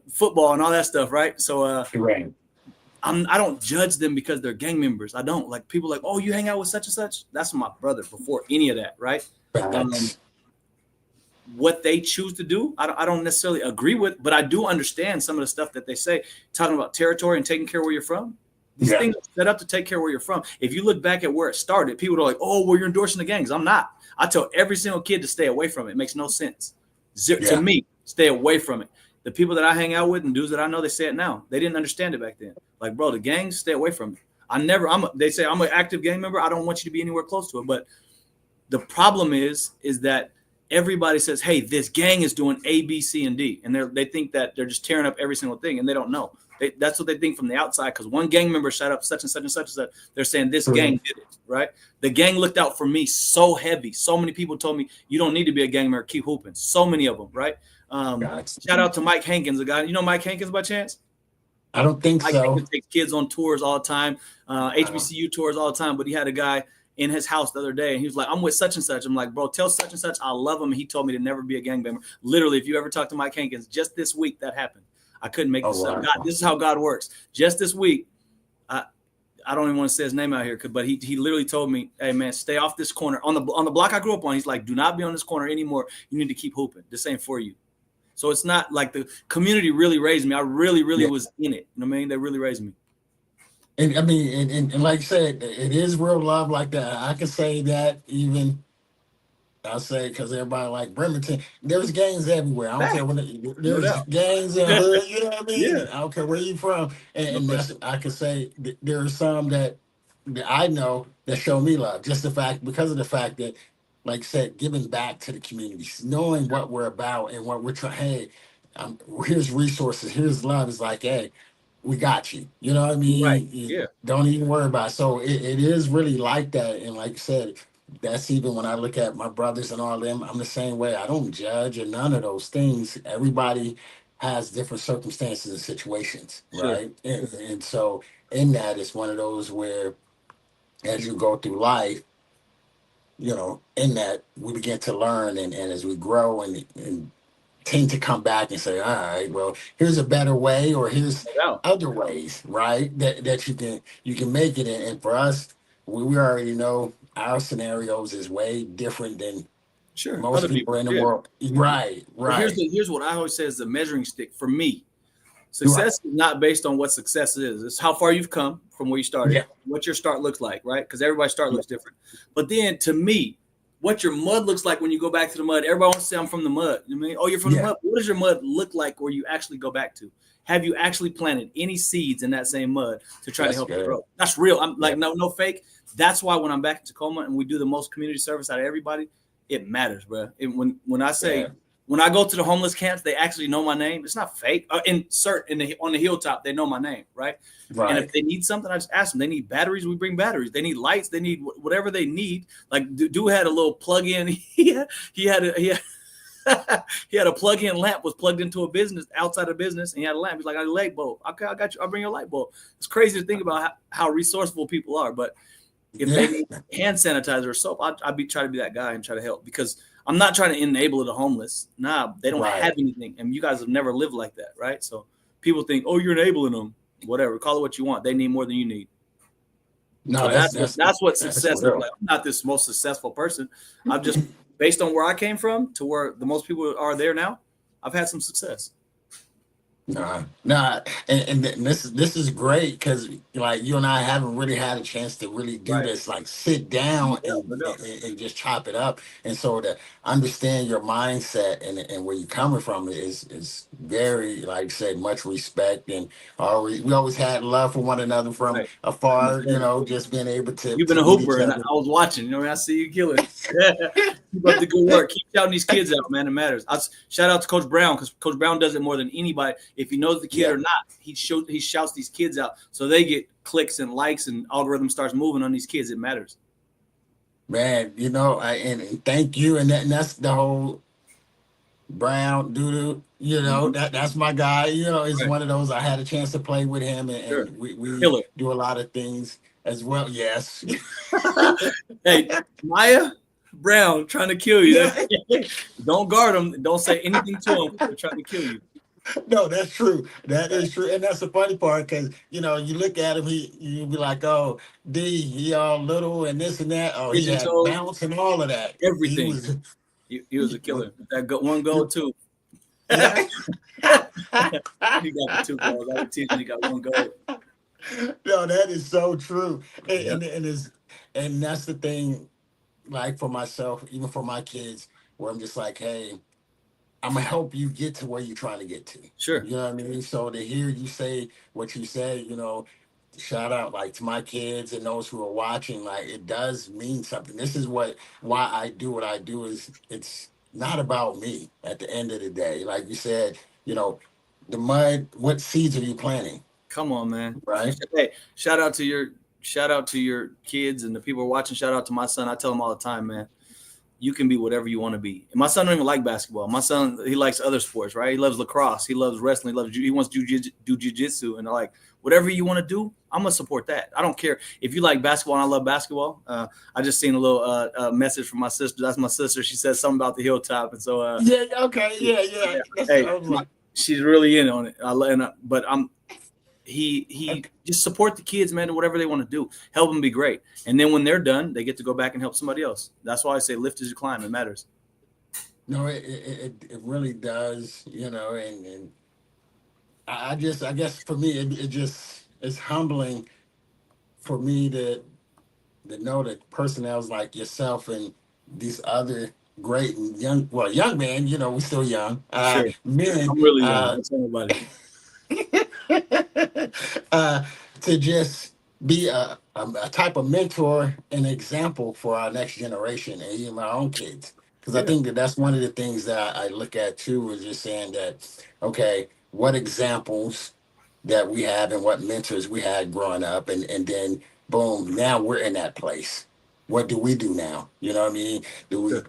football and all that stuff, right? So Right. I don't judge them because they're gang members. I don't. Like people like, oh, you hang out with such and such. That's my brother before any of that, right? Facts. What they choose to do, I don't necessarily agree with, but I do understand some of the stuff that they say, talking about territory and taking care of where you're from. These Yeah. things are set up to take care of where you're from. If you look back at where it started, people are like, oh, well, you're endorsing the gangs. I'm not. I tell every single kid to stay away from it. It makes no sense. To Yeah. me, stay away from it. The people that I hang out with and dudes that I know, they say it now. They didn't understand it back then. Like, bro, the gangs, stay away from it. They say I'm an active gang member. I don't want you to be anywhere close to it. But the problem is that everybody says, hey, this gang is doing A, B, C, and D. And they think that they're just tearing up every single thing, and they don't know. That's what they think from the outside, because one gang member shot up such and such and such and such. They're saying this gang did it, right? The gang looked out for me so heavy. So many people told me, you don't need to be a gang member. Keep hooping. So many of them, right? Shout out to Mike Hankins, a guy. You know Mike Hankins by chance? I don't think Mike so. Hankins takes kids on tours all the time, HBCU tours all the time. But he had a guy in his house the other day, and he was like, I'm with such and such. I'm like, bro, tell such and such I love him. And he told me to never be a gang member. Literally, if you ever talk to Mike Hankins, just this week that happened. I couldn't make this up. God, this is how God works. Just this week, I don't even want to say his name out here, but he literally told me, hey, man, stay off this corner. On the block I grew up on, he's like, do not be on this corner anymore. You need to keep hooping. This ain't for you. So it's not like the community really raised me. I really was in it. You know what I mean? They really raised me. And I mean, and like you said, it is real love like that. I can say that even I'll say because everybody like Bremerton, there's gangs everywhere. I don't care what there's gangs in the hood. You know what I mean? Yeah. I don't care where you from. No And that's, I can say there are some that I know that show me love. Just the fact because of the fact that, like I said, giving back to the community, knowing what we're about and what we're trying. Hey, here's resources. Here's love. It's like, hey, we got you. You know what I Right. mean? Yeah. Don't even worry about it. So it is really like that. And like I said, that's even when I look at my brothers and all of them, I'm the same way. I don't judge or none of those things. Everybody has different circumstances and situations, Sure. right? And so in that, it's one of those where as you go through life, in that we begin to learn and as we grow and tend to come back and say, all right, well, here's a better way or here's other ways, right? That you can make it. And for us, we already know our scenarios is way different than most Other people in the yeah. world. Right. But here's what I always say is the measuring stick for me. Success is not based on what success is. It's how far you've come from where you started, what your start looks like, right? Because everybody's start looks different. But then to me, what your mud looks like when you go back to the mud. Everybody wants to say I'm from the mud. You know what I mean? Oh, you're from the mud. What does your mud look like where you actually go back to? Have you actually planted any seeds in that same mud to try to help it grow? That's real. I'm like, no fake. That's why when I'm back in Tacoma and we do the most community service out of everybody, it matters, bro. When I say, when I go to the homeless camps, they actually know my name. It's not fake. On the hilltop, they know my name, right? And if they need something, I just ask them. They need batteries, we bring batteries. They need lights, they need whatever they need. Like dude had a little plug-in. He had a plug-in lamp was plugged into a business outside of business, and he had a lamp. He's like, I got a light bulb. Okay, I got you. I'll bring you a light bulb. It's crazy to think about how resourceful people are. But if they need hand sanitizer or soap, I'd try to be that guy and try to help, because I'm not trying to enable the homeless. Nah, they don't have anything, and you guys have never lived like that, right? So people think, oh, you're enabling them. Whatever, call it what you want. They need more than you need. No, so that's what success is like. I'm not this most successful person. I'm just based on where I came from to where the most people are there now. I've had some success. And this is great, because like you and I haven't really had a chance to really do this, like sit down and just chop it up. And so to understand your mindset and where you're coming from is very, like I said, much respect, and we always had love for one another from afar. You know, just being able to. You've been a hooper, and I was watching. You know, I see you killing. Keep up the good work. Keep shouting these kids out, man. It matters. Shout out to Coach Brown, because Coach Brown does it more than anybody. If he knows the kid or not, he shouts these kids out, so they get clicks and likes, and algorithm starts moving on these kids. It matters, man. You know, and thank you, and that's the whole Brown doo. You know, that's my guy. You know, it's one of those. I had a chance to play with him, and we do a lot of things as well. Yes. Hey, Maya Brown trying to kill you. Don't guard him. Don't say anything to him. They're trying to kill you. No, that's true. That is true. And that's the funny part, because, you know, you look at him, you'll be like, oh, he all little and this and that. Oh, he had bounce and all of that. Everything. He was a killer. That one goal, too. He got the 2 goals. I teach him he got 1 goal. No, that is so true. And that's the thing, like for myself, even for my kids, where I'm just like, hey, I'm gonna help you get to where you're trying to get to. Sure. You know what I mean? So to hear you say what you say, you know, shout out like to my kids and those who are watching, like it does mean something. This is why I do what I do. Is it's not about me at the end of the day. Like you said, you know, the mud, what seeds are you planting? Come on, man. Right. Hey, shout out to your kids and the people watching. Shout out to my son. I tell him all the time, man, you can be whatever you want to be. And my son don't even like basketball. My son, he likes other sports, right? He loves lacrosse. He loves wrestling. He wants to do jiu-jitsu. And like, whatever you want to do, I'm going to support that. I don't care. If you like basketball and I love basketball, I just seen a little message from my sister. That's my sister. She said something about the hilltop. And so, hey, she's really in on it. He just support the kids, man, to whatever they want to do. Help them be great. And then when they're done, they get to go back and help somebody else. That's why I say lift as you climb. It matters. No, it really does, you know, and I guess for me, it just is humbling for me to know that personnels like yourself and these other great and young men, you know, we're still young, sure. Men. I'm really young. That's everybody. To just be a type of mentor and example for our next generation and even my own kids. Because I think that's one of the things that I look at too, is just saying that, okay, what examples that we have and what mentors we had growing up, and then boom, now we're in that place. What do we do now? You know what I mean? Do we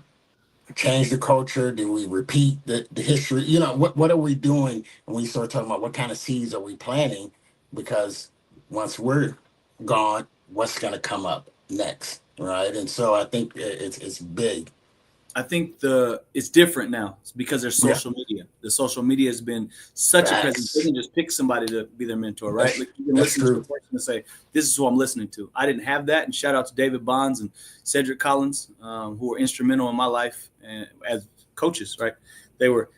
change the culture? Do we repeat the history? You know, what are we doing when we start talking about what kind of seeds are we planting? Because once we're gone, what's going to come up next, right? And so I think it's big. I think it's different now. It's because there's social media. The social media has been such a presence. They can just pick somebody to be their mentor, right? Like you can listen to a person and say, this is who I'm listening to. I didn't have that. And shout out to David Bonds and Cedric Collins, who were instrumental in my life and as coaches, right? They were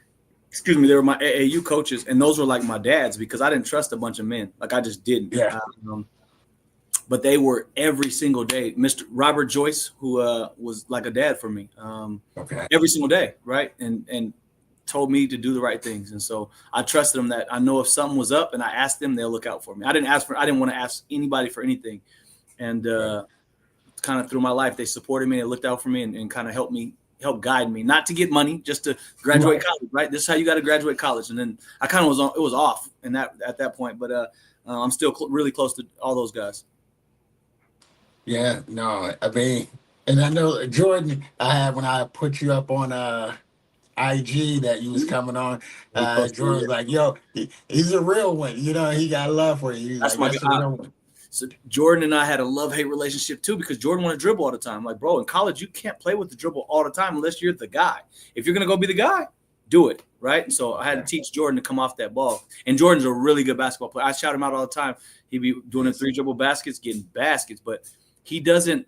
my AAU coaches, and those were like my dads, because I didn't trust a bunch of men. Like I just didn't. Yeah. but they were every single day. Mr. Robert Joyce, who was like a dad for me, Okay. every single day, right? And told me to do the right things. And so I trusted them that I know if something was up and I asked them, they'll look out for me. I didn't want to ask anybody for anything. And kind of through my life, they supported me, they looked out for me and kind of help guide me, not to get money, just to graduate college, right? This is how you got to graduate college. And then I kind of it was off at that point, but I'm still really close to all those guys. Yeah, no, I mean, and I know Jordan, when I put you up on IG that you was coming on, Jordan was like, yo, he's a real one. You know, he got love for you. He's That's like, my that's a guy. real one. So Jordan and I had a love-hate relationship too, because Jordan wanted to dribble all the time. Like, bro, in college, you can't play with the dribble all the time unless you're the guy. If you're going to go be the guy, do it, right? And so I had to teach Jordan to come off that ball. And Jordan's a really good basketball player. I shout him out all the time. He'd be doing the 3 dribble baskets, getting baskets, but he doesn't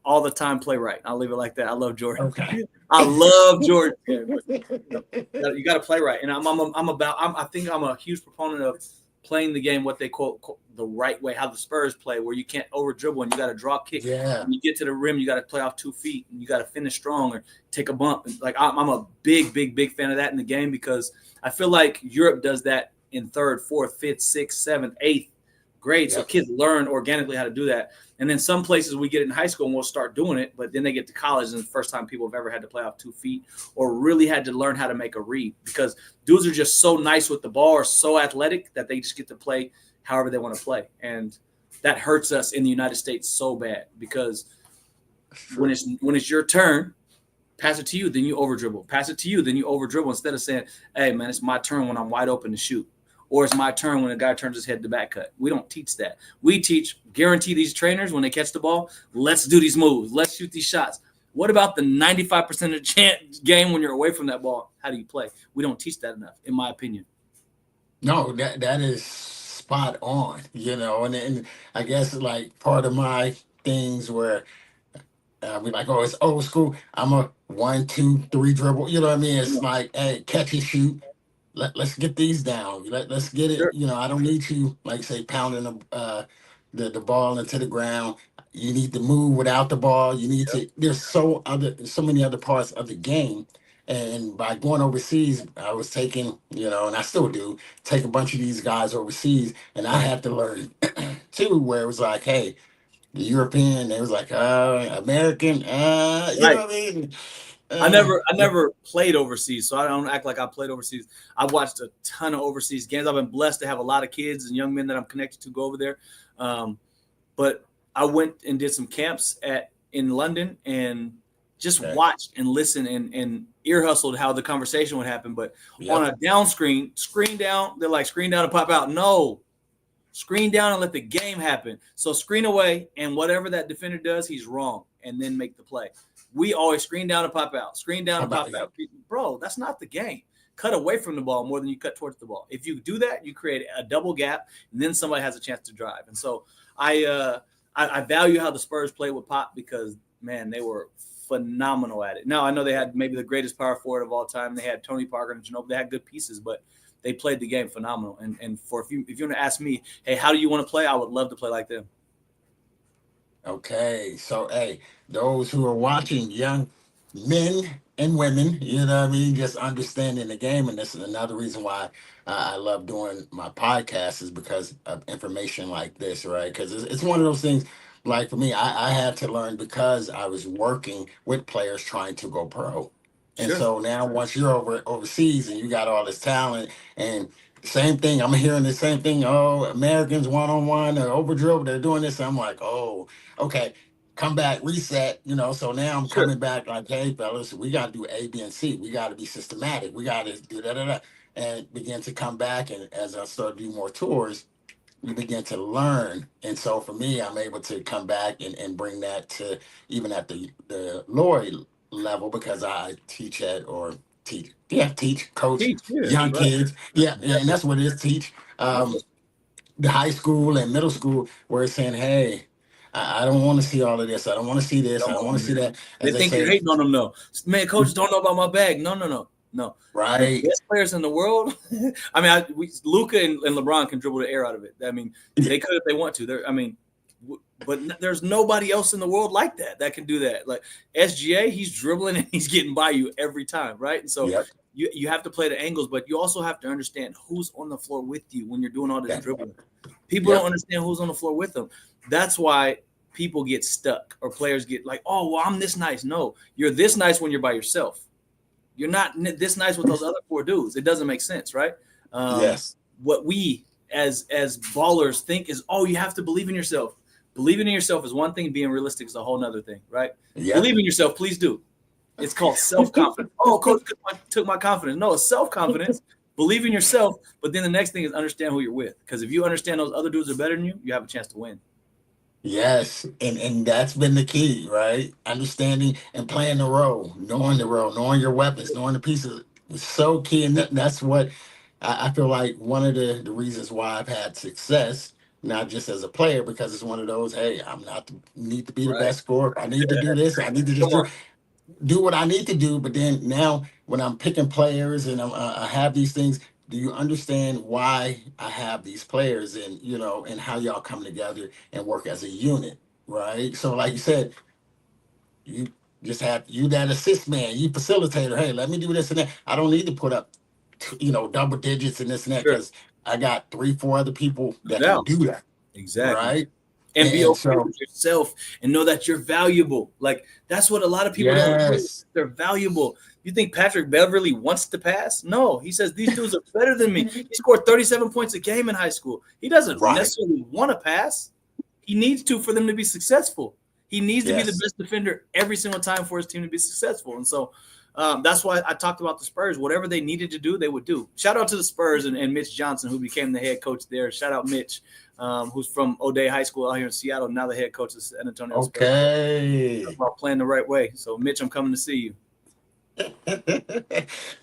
all the time play right. I'll leave it like that. I love Jordan. Okay. I love Jordan. You got to play right. And I think I'm a huge proponent of playing the game what they quote the right way, how the Spurs play, where you can't over dribble and you got to draw kick. Yeah. When you get to the rim, you got to play off 2 feet and you got to finish strong or take a bump. And like I'm a big fan of that in the game, because I feel like Europe does that in 3rd, 4th, 5th, 6th, 7th, 8th grade. Yep. So kids learn organically how to do that. And then some places we get it in high school and we'll start doing it, but then they get to college and it's the first time people have ever had to play off 2 feet or really had to learn how to make a read, because dudes are just so nice with the ball or so athletic that they just get to play however they want to play. And that hurts us in the United States so bad, because when it's your turn, pass it to you, then you over dribble. Pass it to you, then you over dribble, instead of saying, hey, man, it's my turn when I'm wide open to shoot. Or it's my turn when a guy turns his head to back cut. We don't teach that. We guarantee these trainers when they catch the ball, let's do these moves. Let's shoot these shots. What about the 95% of the game when you're away from that ball? How do you play? We don't teach that enough, in my opinion. No, that is spot on, you know, and I guess like part of my things where we like, oh, it's old school. I'm a 1, 2, 3 dribble. You know what I mean? It's like, hey, catch and shoot. Let's get these down. Let's get it. Sure. You know, I don't need you, like say, pounding the ball into the ground. You need to move without the ball. You need to. There's so many other parts of the game. And by going overseas, I was taking, you know, and I still do, take a bunch of these guys overseas, and I had to learn too, where it was like, hey, the European, they was like, American, you know what I mean? I never played overseas, so I don't act like I played overseas. I've watched a ton of overseas games. I've been blessed to have a lot of kids and young men that I'm connected to go over there. But I went and did some camps in London and just watched and listened and ear hustled how the conversation would happen. But on a down screen down, they're like, screen down and pop out. No, screen down and let the game happen. So screen away, and whatever that defender does, he's wrong, and then make the play. We always screen down and pop out, screen down and pop out. Bro, that's not the game. Cut away from the ball more than you cut towards the ball. If you do that, you create a double gap, and then somebody has a chance to drive. And so I value how the Spurs play with Pop, because, man, they were phenomenal at it. Now, I know they had maybe the greatest power forward of all time. They had Tony Parker and Ginobili. They had good pieces, but they played the game phenomenal. And if you want to ask me, hey, how do you want to play? I would love to play like them. Okay, so hey, those who are watching, young men and women, you know what I mean, just understanding the game, and this is another reason why I love doing my podcast, is because of information like this, right? Because it's one of those things. Like for me, I had to learn because I was working with players trying to go pro, and so now once you're overseas and you got all this talent and same thing. I'm hearing the same thing. Oh, Americans one-on-one or over dribble, they're doing this. I'm like, oh, okay, come back, reset. You know, so now I'm coming back like, hey, fellas, we got to do A, B, and C. We got to be systematic. We got to do da. And begin to come back. And as I start doing more tours, you begin to learn. And so for me, I'm able to come back and bring that to even at the lower level, because I teach, coach young kids. And that's what it is, teach. The high school and middle school, where it's saying, hey, I don't want to see all of this. I don't want to see this. I don't want to see that. They think you're hating on them, though. Man, coaches don't know about my bag. No. Right. The best players in the world. I mean, Luka and LeBron can dribble the air out of it. I mean, they could if they want to. But there's nobody else in the world like that can do that. Like SGA, he's dribbling and he's getting by you every time, right? And so you have to play the angles, but you also have to understand who's on the floor with you when you're doing all this dribbling. People don't understand who's on the floor with them. That's why people get stuck or players get like, oh, well, I'm this nice. No, you're this nice when you're by yourself. You're not this nice with those other 4 dudes. It doesn't make sense, right? What we as ballers think is, oh, you have to believe in yourself. Believing in yourself is one thing. Being realistic is a whole nother thing, right? Believe in yourself, please do. It's called self-confidence. Oh, coach took my confidence. No, it's self-confidence. Believe in yourself. But then the next thing is understand who you're with. Because if you understand those other dudes are better than you, you have a chance to win. Yes, and that's been the key, right? Understanding and playing the role, knowing your weapons, knowing the pieces is so key. And that's what I feel like one of the reasons why I've had success, not just as a player, because it's one of those, hey, I'm not need to be the best scorer. I need to do this. I need to just do what I need to do. But then now when I'm picking players and I have these things, do you understand why I have these players and, and how y'all come together and work as a unit, right? So like you said, you just have that assist man, you facilitator. Hey, let me do this and that. I don't need to put up, double digits and this and that because I got 3-4 other people that can do that. Exactly. Right. And be okay with yourself and know that you're valuable. Like that's what a lot of people don't do. They're valuable. You think Patrick Beverly wants to pass? No, he says these dudes are better than me. He scored 37 points a game in high school. He doesn't necessarily want to pass. He needs to for them to be successful. He needs to be the best defender every single time for his team to be successful. And so that's why I talked about the Spurs. Whatever they needed to do, they would do. Shout out to the Spurs and Mitch Johnson, who became the head coach there. Shout out Mitch, who's from O'Day High School out here in Seattle. Now the head coach of San Antonio Spurs. Okay. Talk about playing the right way. So, Mitch, I'm coming to see you.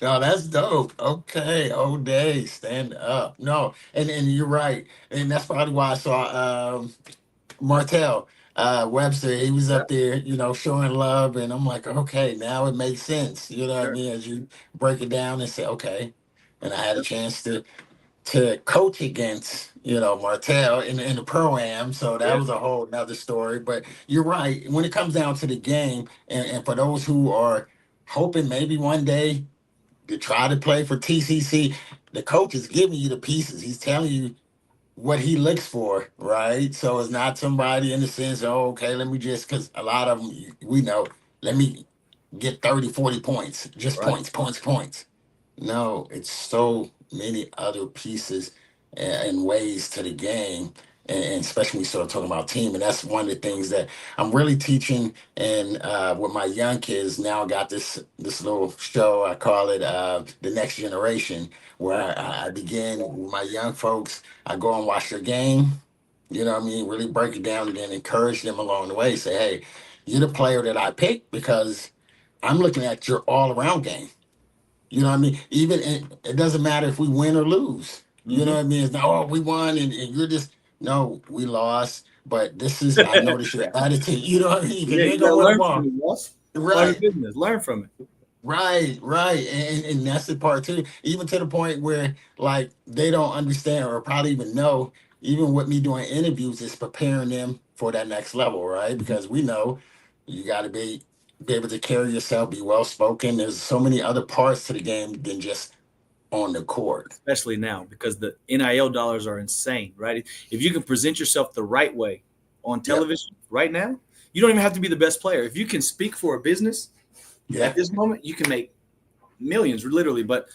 No, that's dope. Okay, O'Day, stand up. No, and you're right, and that's probably why I saw Martell Webster. He was up there, showing love, and I'm like, okay, now it makes sense. You know what I mean? As you break it down and say, okay, and I had a chance to coach against, Martell in the pro-am. So that was a whole nother story. But you're right. When it comes down to the game, and for those who are hoping maybe one day to try to play for TCC, the coach is giving you the pieces. He's telling you what he looks for, right? So it's not somebody in the sense, oh, okay, let me just, because a lot of them, we know, let me get 30, 40 points, just points. No, it's so many other pieces and ways to the game, and especially when we start talking about team. And that's one of the things that I'm really teaching. And with my young kids now, got this little show. I call it the Next Generation, where I begin with my young folks. I go and watch their game. You know what I mean? Really break it down and then encourage them along the way. Say, hey, you're the player that I picked because I'm looking at your all-around game. You know what I mean? Even it doesn't matter if we win or lose. You know what I mean? It's not, oh, we won and you're just, no, we lost. But this is, I noticed your attitude. You know what I mean? You ain't gonna learn from it, boss. Right. Business. Learn from it. Right. And that's the part too. Even to the point where like they don't understand or probably even know, even with me doing interviews, is preparing them for that next level, right? Because we know you got to be able to carry yourself, be well spoken. There's so many other parts to the game than just on the court. Especially now, because the NIL dollars are insane, right? If you can present yourself the right way on television right now, you don't even have to be the best player. If you can speak for a business at this moment, you can make millions, literally. But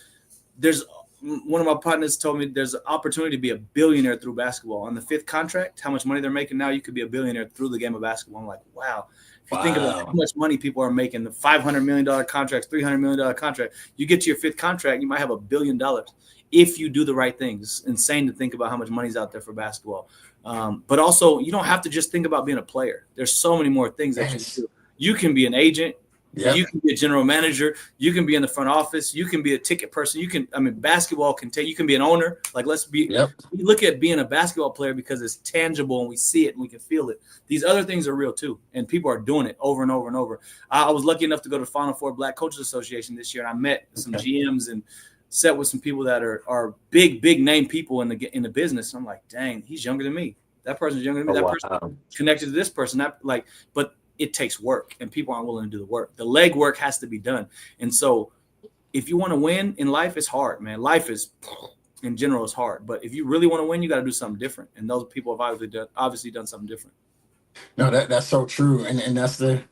there's one of my partners told me there's an opportunity to be a billionaire through basketball. On the 5th contract, how much money they're making now, you could be a billionaire through the game of basketball. I'm like, wow. If you think about how much money people are making, the $500 million contracts, $300 million contract, you get to your 5th contract, you might have $1 billion if you do the right things. It's insane to think about how much money's out there for basketball. But also, you don't have to just think about being a player. There's so many more things that you can do. You can be an agent. Yep. You can be a general manager. You can be in the front office. You can be a ticket person. Basketball can take. You can be an owner. Like, let's be. Yep. We look at being a basketball player because it's tangible and we see it and we can feel it. These other things are real too, and people are doing it over and over and over. I was lucky enough to go to Final Four Black Coaches Association this year, and I met some GMs and sat with some people that are big name people in the business. And I'm like, dang, he's younger than me. That person's younger than me. That person connected to this person. But it takes work, and people aren't willing to do the work. The leg work has to be done. And so if you want to win in life, it's hard, man. Life is, in general, is hard. But if you really want to win, you got to do something different. And those people have obviously done something different. No, that's so true. And that's the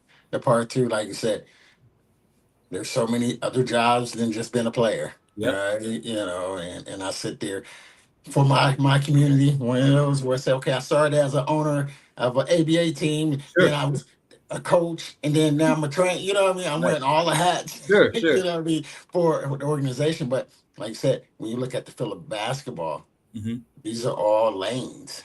part too, like you said, there's so many other jobs than just being a player. Yep. Right. And I sit there for my community, one of those where I say, okay, I started as an owner of an ABA team, Sure. then I was a coach, and then now I'm a trainer. You know what I mean? I'm wearing all the hats. Sure. You know what I mean, for the organization. But like I said, when you look at the field of basketball, these are all lanes,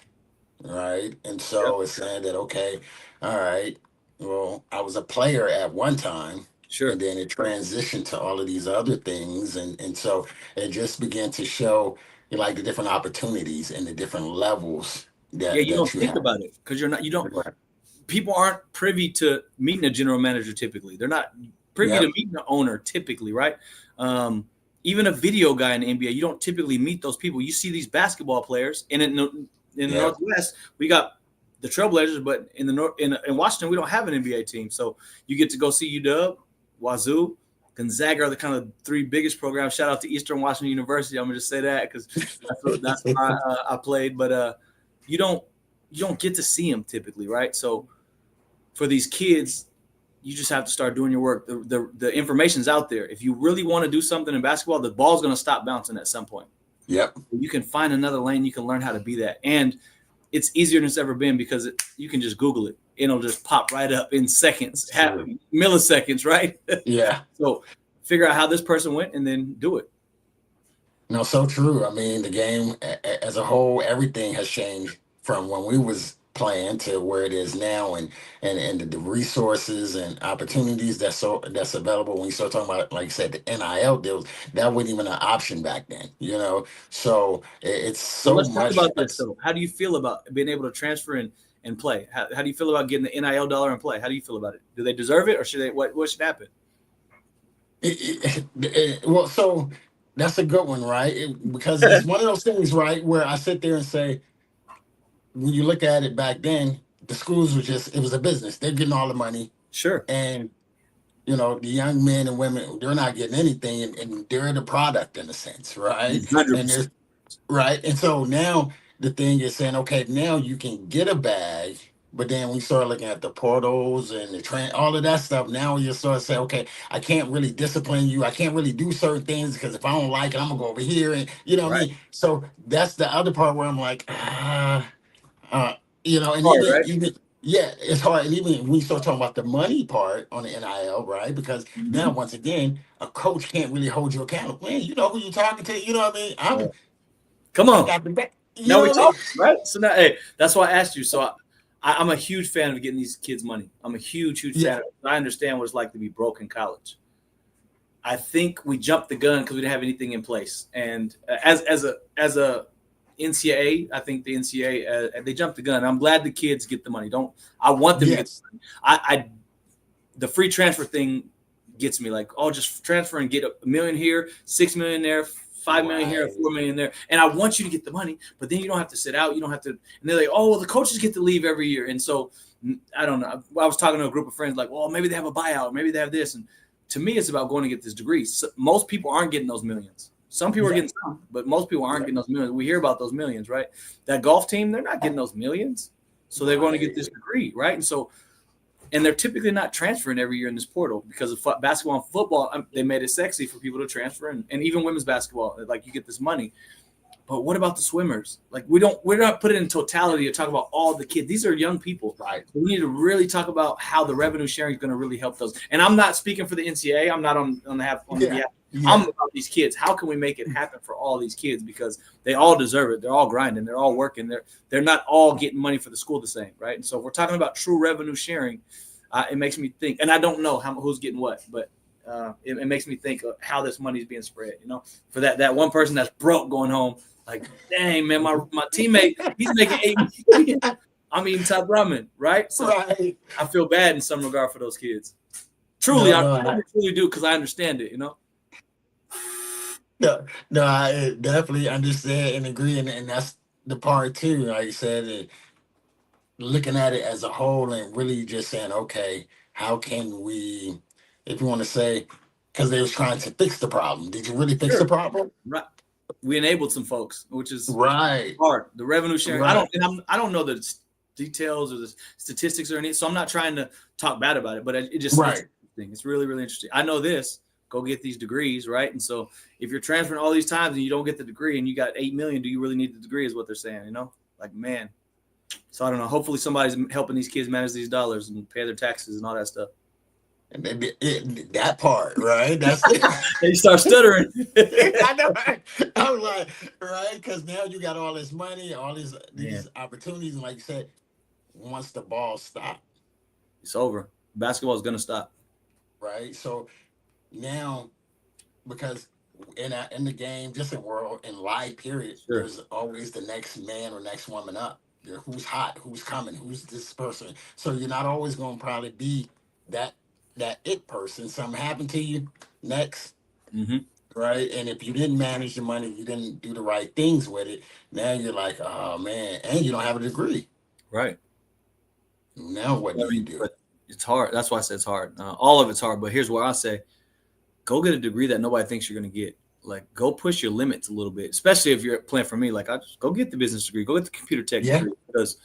right? And so it's saying that, okay, all right, well, I was a player at one time. Sure. And then it transitioned to all of these other things. And so it just began to show like the different opportunities and the different levels that you don't think have. about it because people aren't privy to meeting a general manager typically. They're not privy to meeting the owner typically, right? Even a video guy in the NBA, you don't typically meet those people. You see these basketball players, and in the Northwest, we got the Trailblazers, but in Washington, we don't have an NBA team. So you get to go see UW, Wazoo, Gonzaga are the kind of three biggest programs. Shout out to Eastern Washington University. I'm gonna just say that because that's where I played. But you don't get to see them typically, right? So for these kids, you just have to start doing your work. The information's out there. If you really want to do something in basketball, the ball's gonna stop bouncing at some point. Yep. You can find another lane. You can learn how to be that, and it's easier than it's ever been because you can just Google it. It'll just pop right up in seconds, milliseconds, right? Yeah. So figure out how this person went and then do it. No, so true. I mean, the game as a whole, everything has changed from when we was playing to where it is now, and the resources and opportunities that's available. When you start talking about, like you said, the NIL deals, that wasn't even an option back then, So it's so let's much. Talk about this. So how do you feel about being able to transfer and play? How do you feel about getting the NIL dollar and play? How do you feel about it? Do they deserve it, or should they? What should happen? Well, so that's a good one, right? Because it's one of those things, right, where I sit there and say, when you look at it back then, the schools it was a business. They're getting all the money. Sure. And, the young men and women, they're not getting anything, and they're the product in a sense, right? 100%. Right. And so now the thing is saying, okay, now you can get a bag. But then we start looking at the portals and the all of that stuff. Now you start to say, okay, I can't really discipline you. I can't really do certain things because if I don't like it, I'm gonna go over here, and what I mean. So that's the other part where I'm like, and hard, it's hard. And even when we start talking about the money part on the NIL, right? Because now once again, a coach can't really hold you accountable. Man, you know who you're talking to. You know what I mean? Come on. Now we talk, right? So now, hey, that's why I asked you. So I'm a huge fan of getting these kids money. I'm a huge fan of it. I understand what it's like to be broke in college. I think we jumped the gun because we didn't have anything in place. And as a NCAA, I think the NCAA they jumped the gun. I'm glad the kids get the money. I want them to get the money. The free transfer thing gets me like, just transfer and get $1 million here, $6 million there, $5 million here, $4 million there, and I want you to get the money, but then you don't have to sit out. You don't have to. And they're like, the coaches get to leave every year, and so I don't know. I was talking to a group of friends, like, maybe they have a buyout, maybe they have this, and to me, it's about going to get this degree. So most people aren't getting those millions. Some people are getting some, but most people aren't getting those millions. We hear about those millions, right? That golf team, they're not getting those millions, so they're going to get this degree, right? And so. And they're typically not transferring every year in this portal because of basketball and football. They made it sexy for people to transfer, and even women's basketball. Like you get this money, but what about the swimmers? Like we're not putting in totality to talk about all the kids. These are young people, right? So we need to really talk about how the revenue sharing is going to really help those. And I'm not speaking for the NCAA. I'm not on the behalf. I'm about these kids. How can we make it happen for all these kids? Because they all deserve it. They're all grinding. They're all working. They're not all getting money for the school the same, right? And so if we're talking about true revenue sharing, it makes me think, and I don't know who's getting what, but it makes me think of how this money is being spread. For that one person that's broke going home, like, dang man, my teammate, he's making $8 million. I'm eating top ramen, right? So I feel bad in some regard for those kids. Truly, I truly do because I understand it. No, I definitely understand and agree, and that's the part too. Like you said, looking at it as a whole and really just saying, okay, how can we, if you want to say, because they was trying to fix the problem. Did you really fix the Sure. problem? Right. We enabled some folks, which is Right. hard. The revenue sharing. Right. I don't know the details or the statistics or anything, so I'm not trying to talk bad about it. But it's Right. interesting. It's really, really interesting. I know this. Go get these degrees, right? And so if you're transferring all these times and you don't get the degree and you got 8 million, do you really need the degree? Is what they're saying. Like, man. So I don't know. Hopefully somebody's helping these kids manage these dollars and pay their taxes and all that stuff. And that part, right? That's it. They start stuttering. I know. Right? I'm like, right? Because now you got all this money, all these opportunities, and like you said, once the ball stops, it's over. Basketball is going to stop. Right? So now, because in the game, just in world, in life, period, Sure. there's always the next man or next woman up. Who's hot, who's coming, who's this person. So you're not always going to probably be that it person. Something happened to you, next. Mm-hmm. Right. And if you didn't manage the money, you didn't do the right things with it. Now you're like, oh man, and you don't have a degree. Right. Now what do you do? But it's hard. That's why I said it's hard. All of it's hard. But here's where I say, go get a degree that nobody thinks you're going to get. Like, go push your limits a little bit, especially if you're playing for me. Like, I just go get the business degree, go get the computer tech degree, because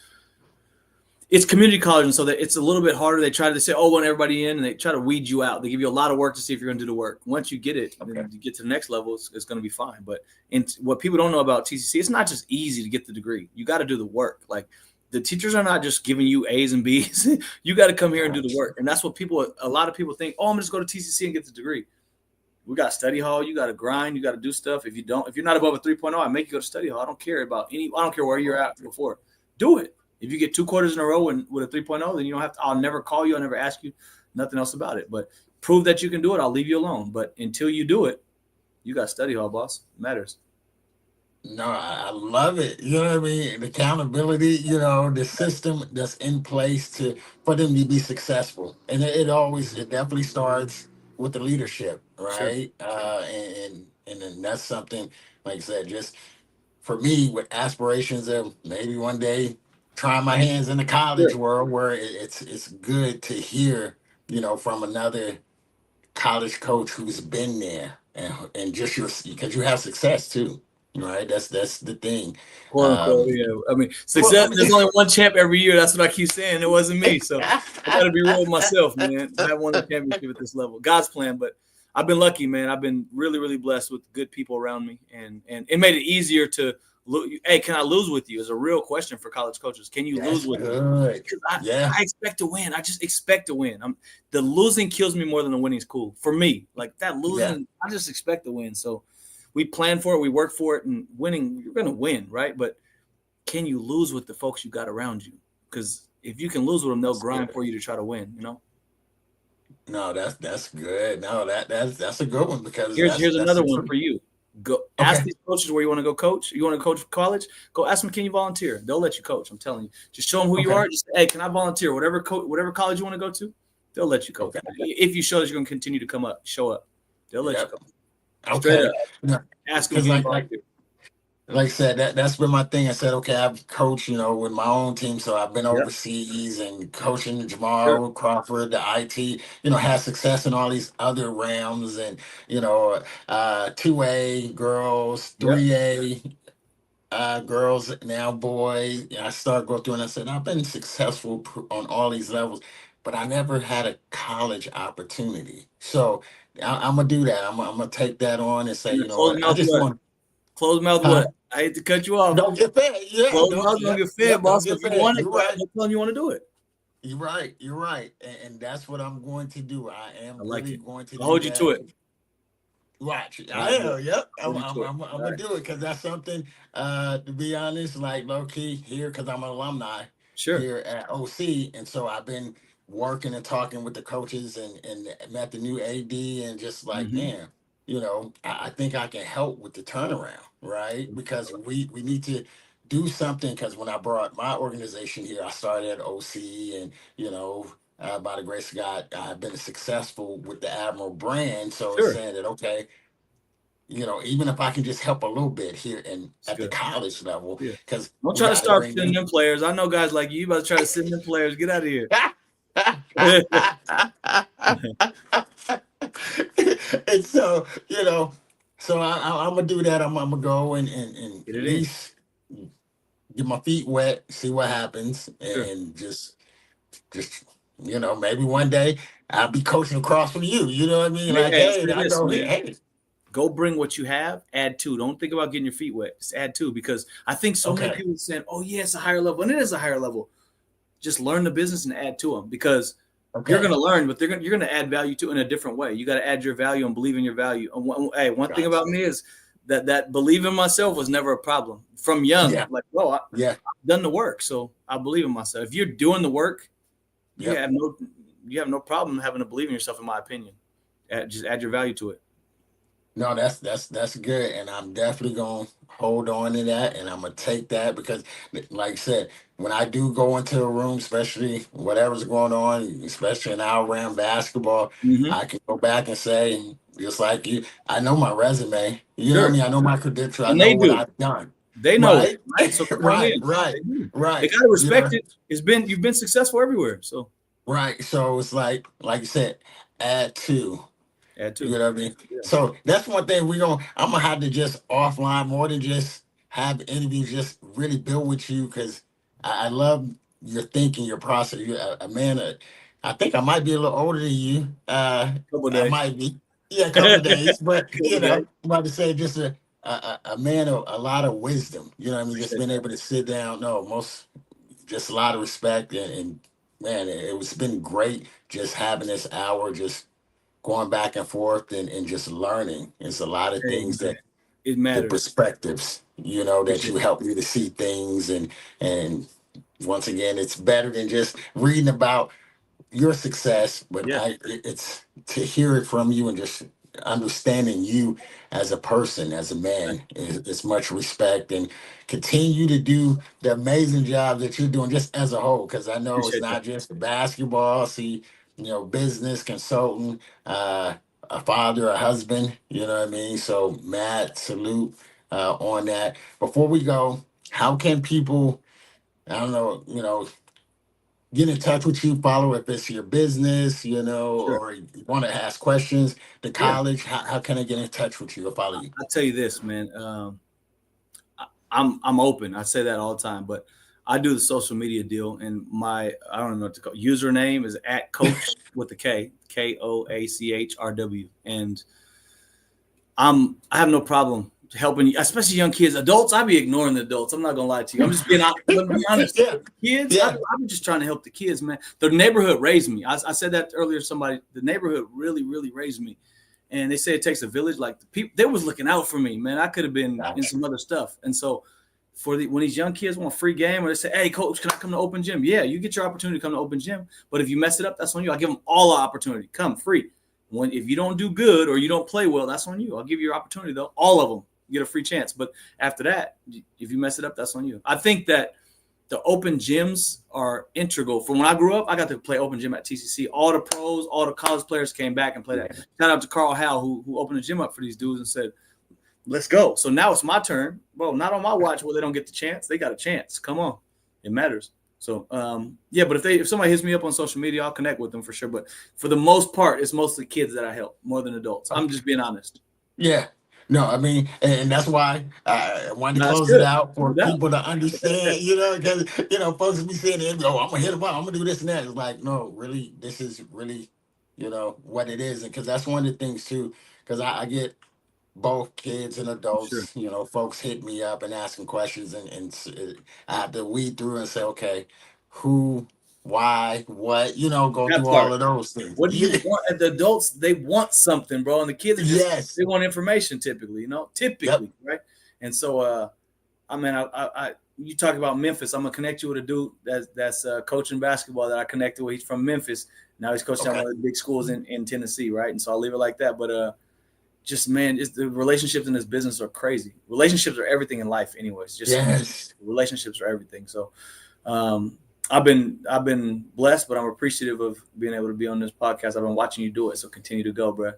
it's community college, and so that it's a little bit harder. They try to say, "Oh, want everybody in," and they try to weed you out. They give you a lot of work to see if you're going to do the work. Once you get it, then you get to the next level, it's going to be fine. But what people don't know about TCC, it's not just easy to get the degree. You got to do the work. Like, the teachers are not just giving you A's and B's. You got to come here and do the work, and that's what a lot of people think. Oh, I'm just going to TCC and get the degree. We got study hall. You got to grind. You got to do stuff. If you're not above a 3.0, I make you go to study hall. I don't care where you're at before. Do it. If you get 2 quarters in a row with a 3.0, then you don't have to. I'll never call you. I'll never ask you nothing else about it. But prove that you can do it. I'll leave you alone. But until you do it, you got study hall, boss. It matters. No, I love it. You know what I mean? The accountability, the system that's in place for them to be successful. And it definitely starts with the leadership, right? Sure. And then that's something, like I said, just for me with aspirations of maybe one day trying my hands in the college world, where it's good to hear, from another college coach who's been there, and just because you have success too, right? That's the thing. Quote unquote, yeah. I mean, success. There's only one champ every year. That's what I keep saying. It wasn't me, so I got to be real with myself, man. I won the championship at this level. God's plan, but I've been lucky, man. I've been really, really blessed with good people around me, and it made it easier to. Hey, can I lose with you? Is a real question for college coaches. Can you lose with me? I expect to win. I just expect to win. The losing kills me more than the winning is cool for me. Like that losing, I just expect to win. So we plan for it, we work for it, and winning, you're going to win, right? But can you lose with the folks you got around you? Because if you can lose with them, they'll grind for you to try to win. No, that's good. No, that's a good one, because here's another one for you. Go ask these coaches where you want to go coach. You want to coach college? Go ask them, can you volunteer? They'll let you coach. I'm telling you. Just show them who you are. Just say, hey, can I volunteer? Whatever college you want to go to, they'll let you coach. If you show that you're going to continue to show up, they'll let you coach. Okay. Ask them. Like I said, that's been my thing. I said, okay, I've coached, with my own team. So I've been overseas and coaching Jamal Crawford, the IT, had success in all these other realms, and, 2A girls, 3A girls, now boys. I started going through, and I said, I've been successful on all these levels, but I never had a college opportunity. So I'm going to do that. I'm going to take that on and say, I just want. Closed mouth what? I hate to cut you off. Don't get fed. Yeah. Closed mouth don't get fed, boss. If you want it, you want to do it. You're right. And that's what I'm going to do. I am going to I'll hold you to it. Watch. I am. Yep. I'm going to do it, because that's something, to be honest, like low-key here, because I'm an alumni here at OC. And so I've been working and talking with the coaches and met the new AD, and just like, man, I think I can help with the turnaround, right? Because we need to do something, because when I brought my organization here, I started at OC, and, by the grace of God, I've been successful with the Admiral brand. So it's saying that, okay, even if I can just help a little bit here and It's at the good. college level, Yeah. because Don't we try to got to start bring sending in. them players. I know guys like you about to try to send them players. Get out of here. And so, I'm gonna do that. I'm gonna go and Get at it in. least get my feet wet, see what happens, Sure. and just maybe one day I'll be coaching across from you. You know what I mean? Like, Hey, I'll hey, say I this, know, man. hey, Go bring what you have, add to. Don't think about getting your feet wet. Just add to, because I think so many okay, people saying, "Oh yeah, it's a higher level," and it is a higher level. Just learn the business and add to them, because you're going okay, to learn, but you're going to add value to in a different way. You got to add your value and believe in your value. And one thing about gotcha. me is that believe in myself was never a problem from young. Yeah, Like, well, I've yeah, done the work, so I believe in myself. If you're doing the work, you yep. have no you have no problem having to believe in yourself. In my opinion, just add your value to it. No, that's good, and I'm definitely gonna hold on to that, and I'm gonna take that because, like I said, when I do go into a room, especially whatever's going on, especially in our round basketball, Mm-hmm. I can go back and say, just like you, I know my resume. You know what I Sure, mean? I know my credential. I and know they what do. I've done. They know it, Right, right? So come on right, in. right, They do. They right. got to respect it. You've been successful everywhere, so Right. So it's like you said, add to. add You to. know what I mean? Yeah, So that's one thing I'm gonna have to just offline more than just have interviews, just really build with you because I love your thinking, your process. You're a man. I think I might be a little older than you. couple of I days. might be, yeah, a couple of days, but Couple of days. I'm about to say just a man of a lot of wisdom. You know what I mean? Just Appreciate being that. able to sit down. No, most just a lot of respect and man, it was been great just having this hour just going back and forth and just learning. It's a lot of Hey, things man, that it the matters. perspectives, that Appreciate you help me to see things and once again, it's better than just reading about your success, it. but Yeah, it's to hear it from you and just understanding you as a person, as a man, is much respect and continue to do the amazing job that you're doing just as a whole. Because I know it's appreciate that. not just basketball. See, business consultant, a father, a husband. You know what I mean. So, Matt, salute on that. Before we go, how can people? I don't know. Get in touch with you, follow if it's your business, Sure. or you want to ask questions, the Yeah, college, how can I get in touch with you or follow you? I'll tell you this, man. I'm open. I say that all the time, but I do the social media deal, and my I don't know what to call username is at Coach with the KOACHRW, and I have no problem helping you, especially young kids. Adults, I be ignoring the adults. I'm not gonna lie to you. I'm just being honest. I'm gonna be honest. Yeah, Kids, yeah, I'm just trying to help the kids, man. The neighborhood raised me. I said that earlier to somebody. The neighborhood really, really raised me. And they say it takes a village. Like the people, they was looking out for me, man. I could have been in gotcha. some other stuff. And so when these young kids want a free game or they say, "Hey, coach, can I come to open gym?" Yeah, you get your opportunity to come to open gym. But if you mess it up, that's on you. I give them all the opportunity. Come free. If you don't do good or you don't play well, that's on you. I'll give you your opportunity though. All of them get a free chance. But after that, if you mess it up, that's on you. I think that the open gyms are integral. From when I grew up, I got to play open gym at TCC. All the pros, all the college players came back and played that. Yeah, Shout out to Carl Howe who opened the gym up for these dudes and said, "Let's go." So now it's my turn. Well, not on my watch where they don't get the chance. They got a chance. Come on, it matters. So yeah, but if somebody hits me up on social media, I'll connect with them for sure. But for the most part, it's mostly kids that I help more than adults. I'm just being honest. yeah. No, I mean, and that's why I wanted to No, that's close it good. out No for doubt. people to understand, because folks be saying, "Oh, I'm gonna hit them up. I'm gonna do this and that." It's like, no, really, this is really, what it is, and because that's one of the things too. Because I get both kids and Sure. adults, folks hit me up and asking questions, and I have to weed through and say, okay, who, why, what, go That through all part. of those things. What do you want? And the adults, they want something, bro. And the kids are just, Yes. they want information typically, Yep. right? And so, you talk about Memphis. I'm gonna connect you with a dude that's coaching basketball that I connected with. He's from Memphis. Now he's coaching at Okay. one of the big schools in Tennessee, right? And so I'll leave it like that. But just man, the relationships in this business are crazy. Relationships are everything in life, anyways. Just so you know, Yes. relationships are everything. So I've been blessed, but I'm appreciative of being able to be on this podcast. I've been watching you do it, so continue to go, bro.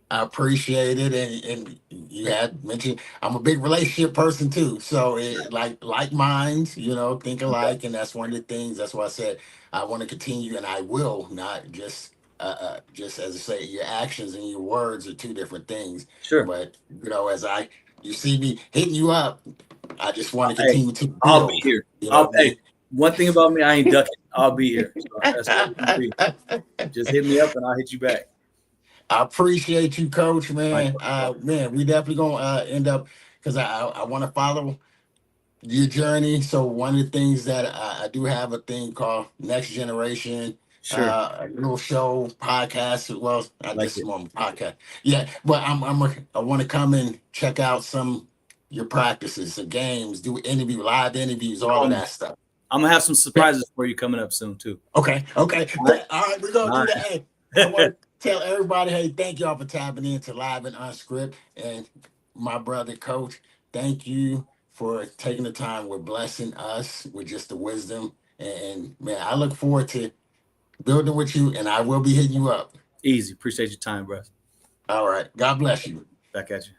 I appreciate it, and you had mentioned I'm a big relationship person too. So like minds, think Okay. alike, and that's one of the things. That's why I said I want to continue, and I will not just as I say, your actions and your words are two different things. Sure. But as you see me hitting you up, I just want to Hey, continue to I'll be build. here. You know what I Hey, mean? one thing about me, I ain't ducking. I'll be here. So that's what it's gonna be. Just hit me up and I'll hit you back. I appreciate you, Coach. Man, Likewise, bro. man, we definitely gonna end up because I want to follow your journey. So one of the things that I do have a thing called Next Generation, Sure. a little show podcast. Well, not Like this it. one podcast. Yeah, but I want to come and check out some your practices, the games, do live interviews, all of Call me. that stuff. I'm gonna have some surprises for you coming up soon too. Okay, okay. All right. All right, we're gonna All do that. Hey, I right. want to tell everybody, hey, thank y'all for tapping into Live and Unscript. And my brother, Coach, thank you for taking the time with blessing us with just the wisdom. And man, I look forward to building with you, and I will be hitting you up. Easy. Appreciate your time, bro. All right. God bless you. Back at you.